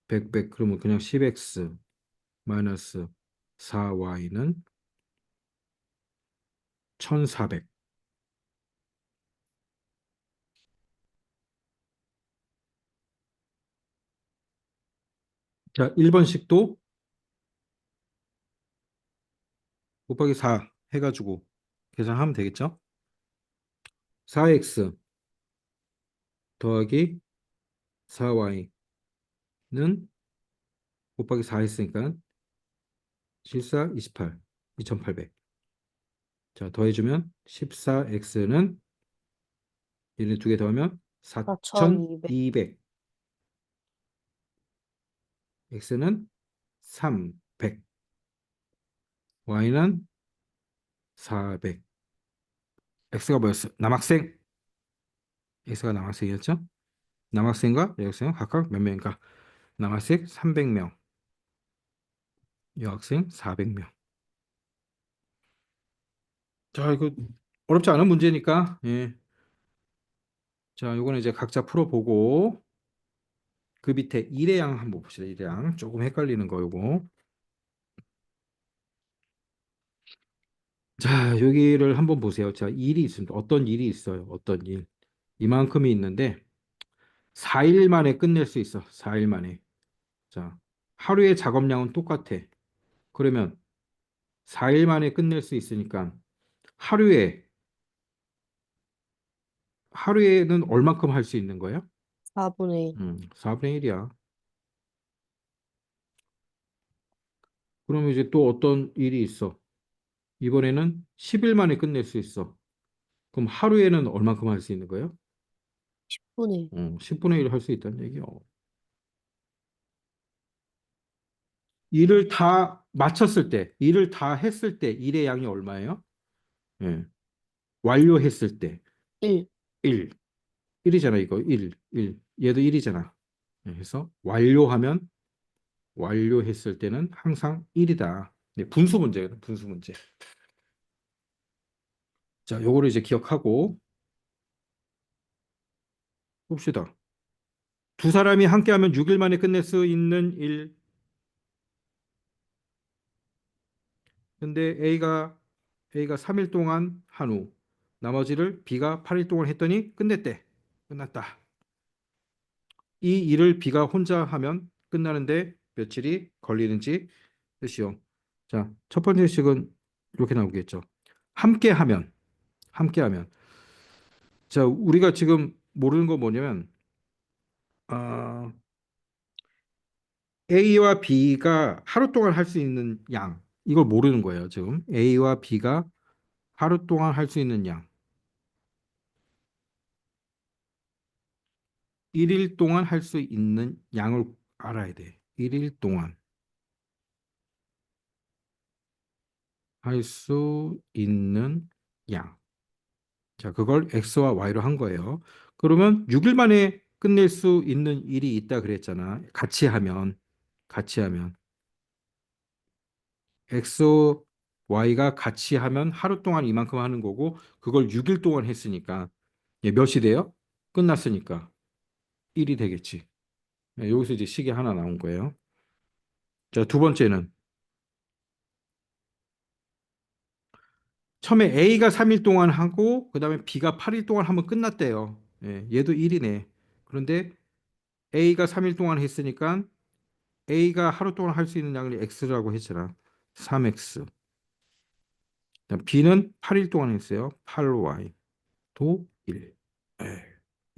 100 그러면 그냥 10x 마이너스 4y는 1400. 자, 1번식도 곱하기 4 해가지고 계산하면 되겠죠? 4x 더하기 4y는 곱하기 4 했으니까 14, 28, 2800. 자, 더해주면 14x는 얘네 두 개 더하면 4200. 4200. x는 300. y는 400. x가 뭐였어? 남학생. x가 남학생이었죠? 남학생과 여학생은 각각 몇 명인가? 남학생 300명, 여학생 400명. 자, 이거 어렵지 않은 문제니까, 예. 자, 요거는 이제 각자 풀어보고, 그 밑에 일의 양 한번 봅시다. 일의 양. 조금 헷갈리는 거, 요거. 자, 여기를 한번 보세요. 자, 일이 있습니다. 어떤 일이 있어요? 어떤 일. 이만큼이 있는데, 4일 만에 끝낼 수 있어. 4일 만에. 자, 하루의 작업량은 똑같아. 그러면 4일 만에 끝낼 수 있으니까, 하루에, 하루에는 얼마큼 할 수 있는 거예요? 4분의 1. 4분의 1이야. 그러면 이제 또 어떤 일이 있어? 이번에는 10일 만에 끝낼 수 있어. 그럼 하루에는 얼마큼 할 수 있는 거예요? 10분의 1. 10분의 1 할 수 있다는 얘기요. 일을 다 마쳤을 때, 일을 다 했을 때 일의 양이 얼마예요? 예. 완료했을 때 1. 1. 1이잖아, 이거. 1. 1. 얘도 1이잖아. 그래서 완료했을 때는 항상 1이다. 네, 분수 문제예요. 분수 문제. 자, 요거를 이제 기억하고 봅시다. 두 사람이 함께하면 6일 만에 끝낼 수 있는 일. 근데 A가 3일 동안 한 후, 나머지를 B가 8일 동안 했더니 끝냈대. 끝났다. 이 일을 B가 혼자 하면 끝나는데 며칠이 걸리는지 뜻이요. 자, 첫 번째 식은 이렇게 나오겠죠. 함께하면. 자, 우리가 지금 모르는 거 뭐냐면, 아, A와 B가 하루 동안 할 수 있는 양. 이걸 모르는 거예요, 지금. A와 B가 하루 동안 할 수 있는 양. 1일 동안 할 수 있는 양을 알아야 돼. 1일 동안 할 수 있는 양. 자, 그걸 X와 Y로 한 거예요. 그러면 6일 만에 끝낼 수 있는 일이 있다 그랬잖아. 같이 하면. X, Y가 같이 하면 하루 동안 이만큼 하는 거고, 그걸 6일 동안 했으니까, 몇이 돼요? 끝났으니까 1이 되겠지. 여기서 이제 식이 하나 나온 거예요. 자, 두 번째는 처음에 A가 3일 동안 하고 그다음에 B가 8일 동안 하면 끝났대요. 예, 얘도 1이네. 그런데 A가 3일 동안 했으니까 A가 하루 동안 할 수 있는 양을 X라고 했잖아. 3X. B는 8일 동안 했어요. 8Y 도 1. 예,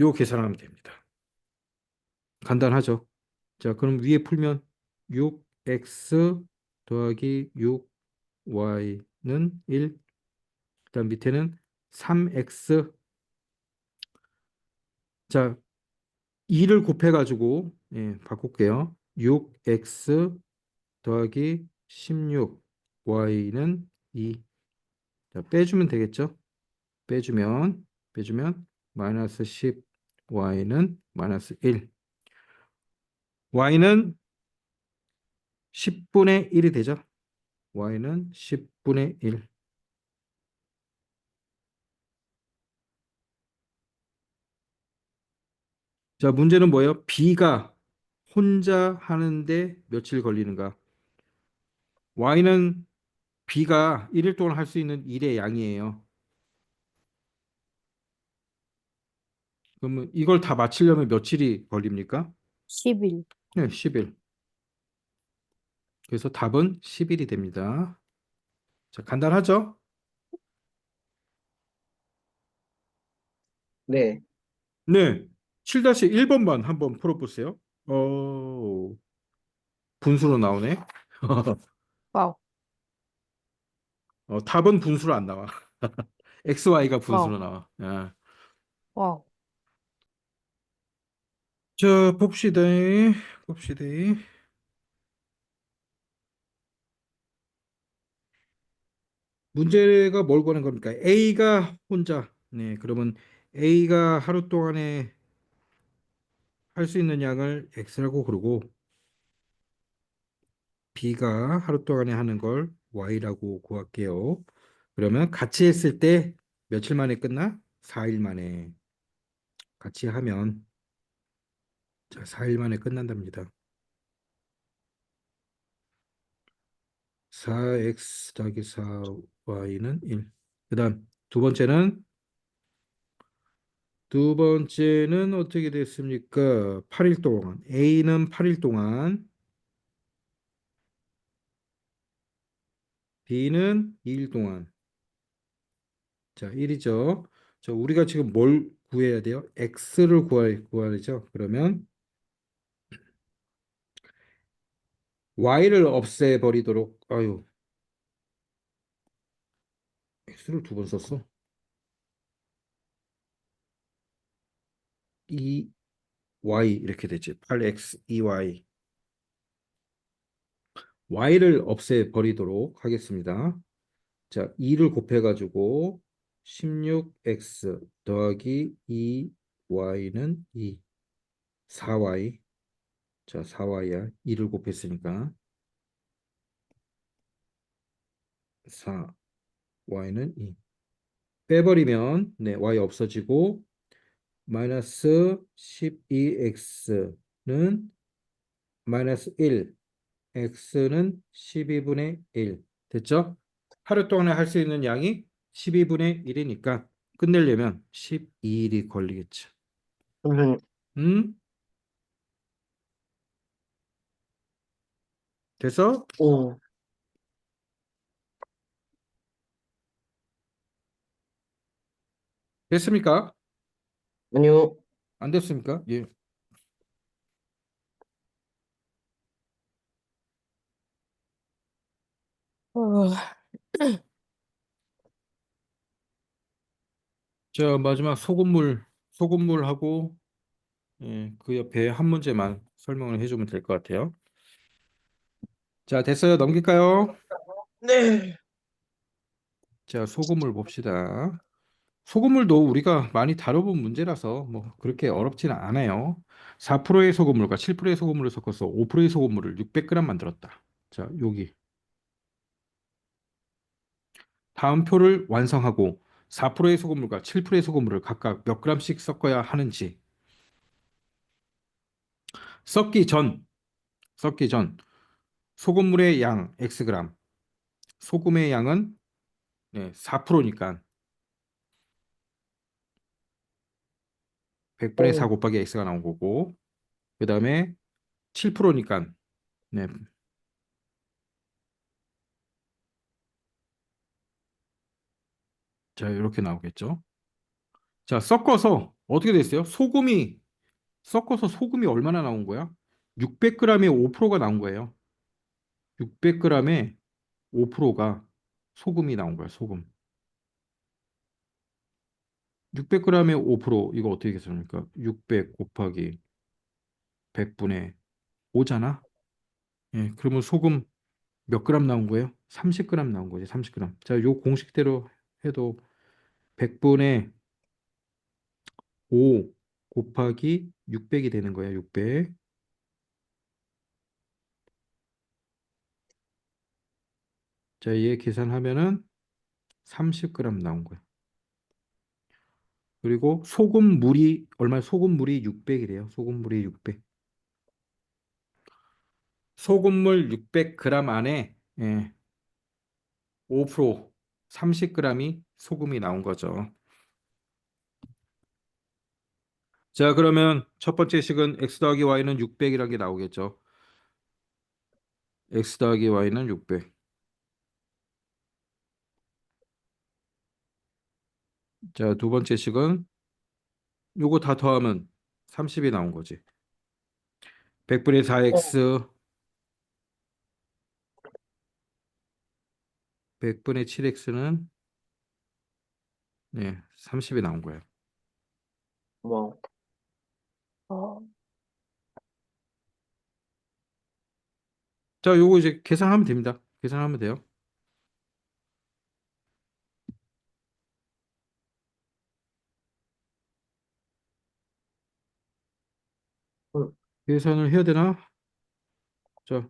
요 계산하면 됩니다. 간단하죠? 자, 그럼 위에 풀면 6X 더하기 6Y는 1. 그다음 밑에는 3X. 자, 2를 곱해가지고 예, 바꿀게요. 6x 더하기 16y는 2. 자, 빼주면 되겠죠? 빼주면 마이너스 10y는 마이너스 1. y는 10분의 1이 되죠? y는 10분의 1. 자, 문제는 뭐예요? b가 혼자 하는데 며칠 걸리는가? y는 b가 1일 동안 할 수 있는 일의 양이에요. 그러면 이걸 다 맞추려면 며칠이 걸립니까? 10일. 네, 10일. 그래서 답은 10일이 됩니다. 자, 간단하죠? 네. 네. 7-1번만 한번 풀어보세요. 분수로 나오네. 와우. 답은 분수로 안 나와. XY가 와우. 분수로 나와. 아. 와우. 자, 봅시다. 봅시다. 문제가 뭘 구하는 겁니까? A가 혼자. 네, 그러면 A가 하루 동안에 할 수 있는 양을 X라고 그러고 B가 하루 동안에 하는 걸 Y라고 구할게요. 그러면 같이 했을 때 며칠 만에 끝나? 4일 만에. 같이 하면 자, 4일 만에 끝난답니다. 4x 더하기 4y는 1. 그다음 두 번째는 어떻게 됐습니까? 8일 동안. A는 8일 동안, B는 2일 동안. 자, 1이죠. 자, 우리가 지금 뭘 구해야 돼요? X를 구하죠. 그러면 Y를 없애버리도록, 아유, X를 두 번 썼어. 2Y 이렇게 되지. 8X, 2Y. Y를 없애버리도록 하겠습니다. 자, 2를 곱해가지고 16X 더하기 2Y는 2. 4Y. 자, 4Y야. 2를 곱했으니까 4Y는 2. 빼버리면 네, Y 없어지고 마이너스 12X는 마이너스 1. X는 12분의 1. 됐죠? 하루 동안에 할 수 있는 양이 12분의 1이니까 끝내려면 12일이 걸리겠죠. 선생님, 음? 돼서 오, 됐습니까? 아니요. 안 됐습니까? 예. 어, 자, 마지막 소금물하고 예, 그 옆에 한 문제만 설명을 해주면 될 것 같아요. 자, 됐어요. 넘길까요? 네. 자, 소금물 봅시다. 소금물도 우리가 많이 다뤄본 문제라서 뭐 그렇게 어렵지는 않아요. 4%의 소금물과 7%의 소금물을 섞어서 5%의 소금물을 600g 만들었다. 자, 여기 다음 표를 완성하고 4%의 소금물과 7%의 소금물을 각각 몇 g씩 섞어야 하는지 섞기 전 섞기 전 소금물의 양 Xg, 소금의 양은 네, 4%니까 100분의 4 어, 곱하기 x가 나온 거고 그 다음에 7%니까 네, 자 이렇게 나오겠죠. 자 섞어서 어떻게 됐어요? 섞어서 소금이 얼마나 나온 거야? 600g에 5%가 나온 거예요. 600g에 5%가 소금이 나온 거야, 소금. 600g에 5% 이거 어떻게 계산합니까? 600 곱하기 100분의 5잖아. 예, 그러면 소금 몇 그램 나온 거예요? 30g 나온 거지, 30g. 자, 요 공식대로 해도 100분의 5 곱하기 600이 되는 거야, 600. 자, 얘 계산하면은 30g 나온 거야. 그리고 소금물이 얼마? 소금물이 600이래요. 소금물이 600. 소금물 600g 안에 예, 5% 30g이 소금이 나온 거죠. 자, 그러면 첫 번째 식은 x 더하기 y는 600이라는 게 나오겠죠. x 더하기 y는 600. 자, 두 번째 식은 요거 다 더하면 30이 나온 거지. 100분의 어, 4x, 100분의 7x는 네, 30이 나온 거예요. 뭐, 아, 자, 요거 이제 계산하면 됩니다. 계산하면 돼요. 응. 계산을 해야 되나? 자,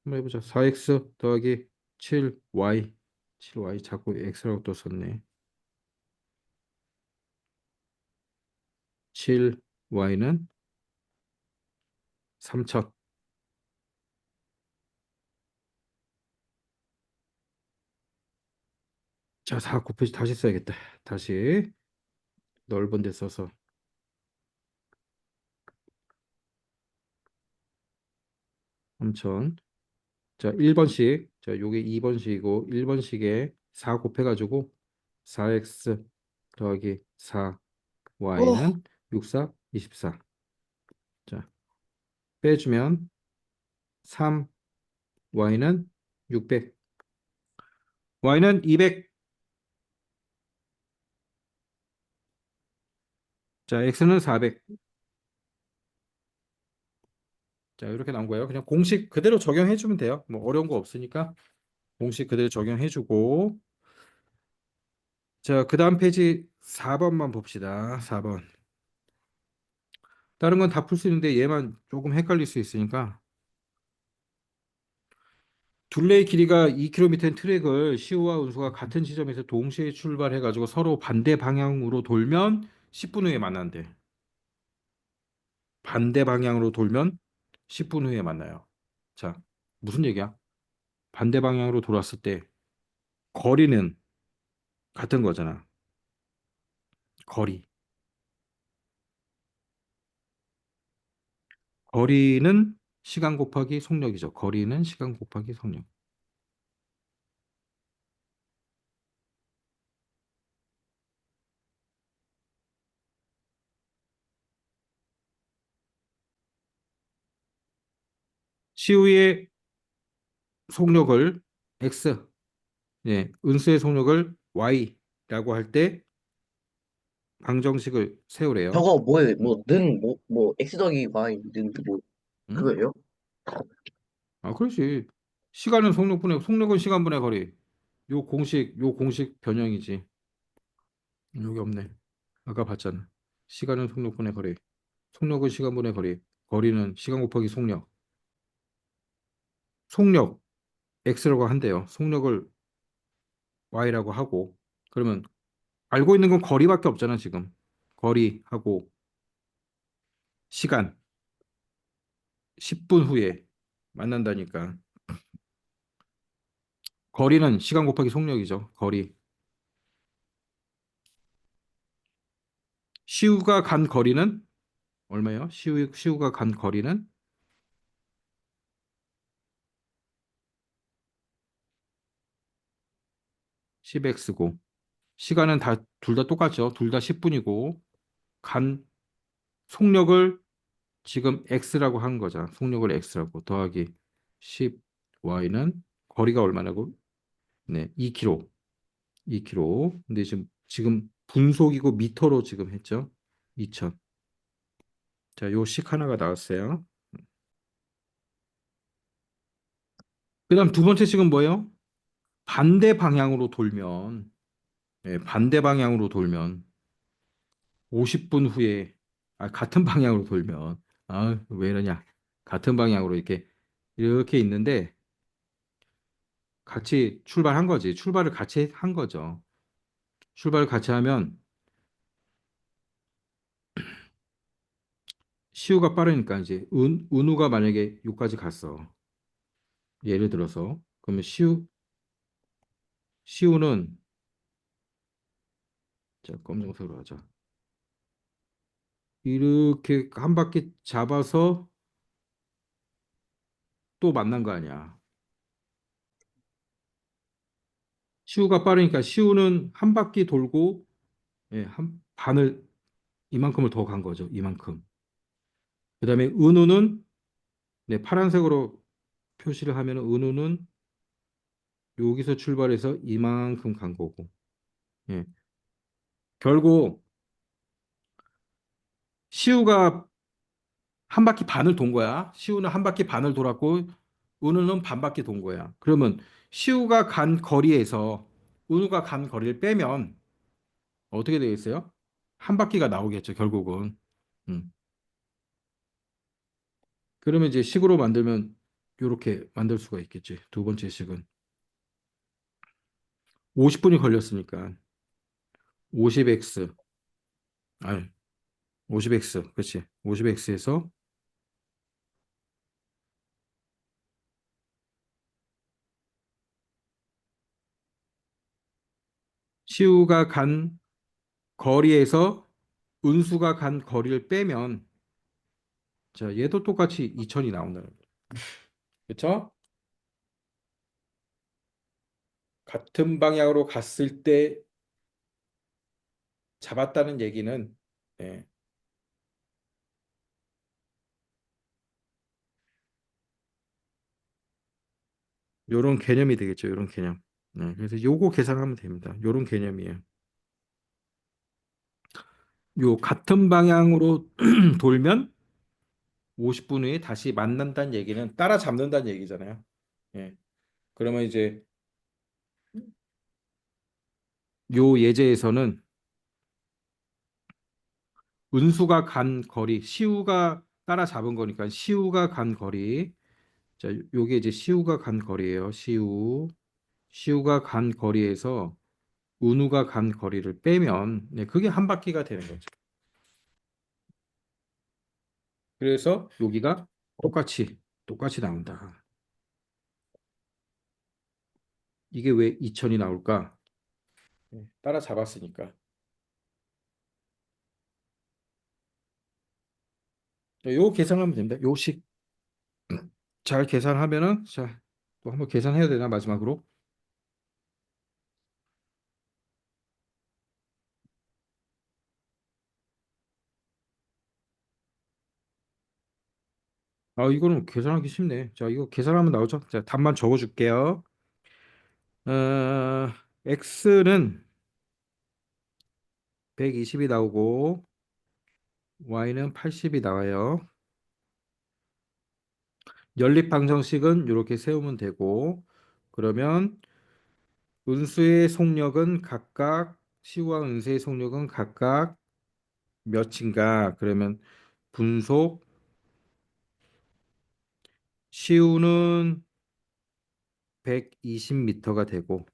한번 해보자. 4x 더하기 7y. 7y 자꾸 x라고 또 썼네. 7y는 3000. 자, 4 곱해서 다시 써야겠다. 다시 넓은 데 써서 3000. 자, 1번씩. 자, 요게 2번씩이고 1번씩에 4 곱해가지고 4x 더하기 어, 4y는 64, 24. 자, 빼주면 3y는 600. y는 200. 자, x는 400. 자, 이렇게 나온 거예요. 그냥 공식 그대로 적용해 주면 돼요. 뭐 어려운 거 없으니까 공식 그대로 적용해 주고. 자, 그다음 페이지 4번만 봅시다. 4번. 다른 건 다 풀 수 있는데 얘만 조금 헷갈릴 수 있으니까 둘레의 길이가 2km인 트랙을 시우와 운수가 같은 지점에서 동시에 출발해 가지고 서로 반대 방향으로 돌면 10분 후에 만난대. 반대 방향으로 돌면 10분 후에 만나요. 자, 무슨 얘기야? 반대 방향으로 돌았을 때 거리는 같은 거잖아. 거리. 거리는 시간 곱하기 속력이죠. 거리는 시간 곱하기 속력. 시우의 속력을 x, 예, 은수의 속력을 y라고 할 때 방정식을 세우래요. 저거 뭐예요? 음, x 더하기 y, 응? 그거예요? 아, 그렇지. 시간은 속력분의 속력은 시간분의 거리. 요 공식 변형이지. 여기 없네. 아까 봤잖아. 시간은 속력분의 거리. 속력은 시간분의 거리. 거리는 시간 곱하기 속력. 속력 x라고 한대요. 속력을 y라고 하고. 그러면 알고 있는 건 거리밖에 없잖아, 지금. 거리하고 시간 10분 후에 만난다니까. 거리는 시간 곱하기 속력이죠. 거리. 시우가 간 거리는 얼마예요? 시우가 간 거리는 10x고 시간은 다 둘 다 똑같죠. 둘 다 10분이고 간 속력을 지금 x라고 한 거잖아. 속력을 x라고 더하기 10y는 거리가 얼마냐고? 네, 2km. 2km. 근데 지금 분속이고 미터로 지금 했죠. 2000. 자, 요 식 하나가 나왔어요. 그다음 두 번째 식은 뭐예요? 반대 방향으로 돌면 반대 방향으로 돌면 50분 후에 같은 방향으로 돌면 왜 이러냐? 같은 방향으로 이렇게 있는데 같이 출발한 거지. 출발을 같이 한 거죠. 출발을 같이 하면 시우가 빠르니까 이제 은우가 만약에 여기까지 갔어. 예를 들어서 그러면 시우는 자, 검정색으로 하자. 이렇게 한 바퀴 잡아서 또 만난 거 아니야. 시우가 빠르니까 시우는 한 바퀴 돌고 한 반을 이만큼을 더 간 거죠. 이만큼. 그다음에 은우는 네, 파란색으로 표시를 하면 은우는 여기서 출발해서 이만큼 간 거고. 예. 결국 시우가 한 바퀴 반을 돈 거야. 시우는 한 바퀴 반을 돌았고 은우는 반 바퀴 돈 거야. 그러면 시우가 간 거리에서 은우가 간 거리를 빼면 어떻게 되겠어요? 한 바퀴가 나오겠죠, 결국은. 음. 그러면 이제 식으로 만들면 이렇게 만들 수가 있겠지. 두 번째 식은 50분이 걸렸으니까 50x 아니 50x 그렇지. 50x에서 시우가 간 거리에서 은수가 간 거리를 빼면 자, 얘도 똑같이 2000이 나온다는 거예요. 그렇죠? 같은 방향으로 갔을 때 잡았다는 얘기는 예, 요런 개념이 되겠죠. 요런 개념. 네, 그래서 요거 계산하면 됩니다. 요런 개념이에요. 요 같은 방향으로 돌면 50분 후에 다시 만난다는 얘기는 따라잡는다는 얘기잖아요. 예. 그러면 이제 요 예제에서는 은수가 간 거리, 시우가 따라잡은 거니까 시우가 간 거리. 자, 요게 이제 시우가 간 거리예요. 시우가 간 거리에서 은우가 간 거리를 빼면 네, 그게 한 바퀴가 되는 거죠. 그래서 여기가 똑같이 나온다. 이게 왜 2000이 나올까? 따라잡았으니까. 요 계산하면 됩니다. 요식 잘 계산하면은 자, 또 한번 계산해야 되나 마지막으로? 이거는 계산하기 쉽네. 자, 이거 계산하면 나오죠. 자, 답만 적어 줄게요. 어, x는 120이 나오고 y는 80이 나와요. 연립 방정식은 이렇게 세우면 되고 그러면 은수의 속력은 각각 시우와 은수의 속력은 각각 몇인가? 그러면 분속 시우는 120m가 되고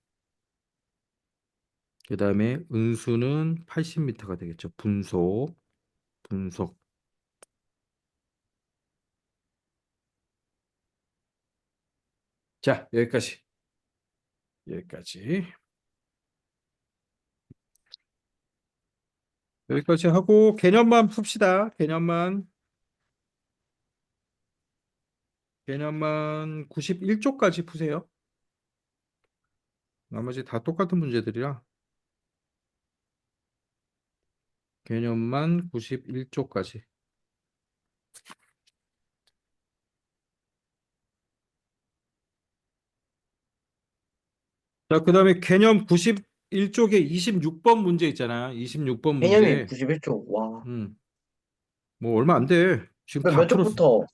그다음에 은수는 80m가 되겠죠. 분속. 자, 여기까지. 여기까지 하고 개념만 풉시다. 개념만 91쪽까지 푸세요. 나머지 다 똑같은 문제들이라 개념만 91쪽까지. 자, 그다음에 개념 91쪽에 26번 문제 있잖아. 26번 개념이 문제. 91쪽. 와. 음. 뭐 얼마 안 돼. 지금 몇 다 풀었어. 쪽부터?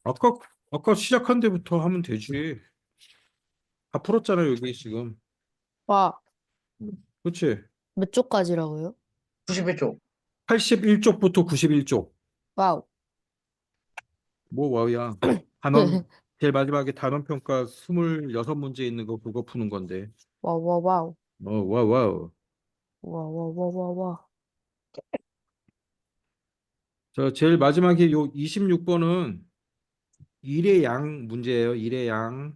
아까 아까 시작한 데부터 하면 되지. 다 풀었잖아, 여기 지금. 와, 그렇지? 몇 쪽까지라고요? 91쪽. 81쪽부터 91쪽. 와우. 뭐 와우야. 단원 제일 마지막에 단원 평가 26문제 있는 거 그거 푸는 건데. 와우, 와우, 와우. 와우 와우. 와우, 와우, 와우, 와우, 와우. 자, 제일 마지막에 요 26번은 일의 양 문제예요. 일의 양.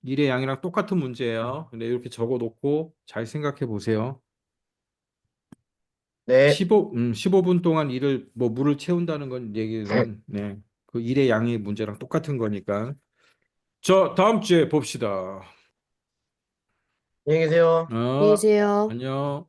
일의 양이랑 똑같은 문제예요. 근데 이렇게 적어 놓고 잘 생각해 보세요. 네. 15분 동안 일을 뭐 물을 채운다는 건 얘기는 네. 그 일의 양의 문제랑 똑같은 거니까. 저 다음 주에 봅시다. 안녕히 계세요. 안녕히 어, 계세요. 안녕.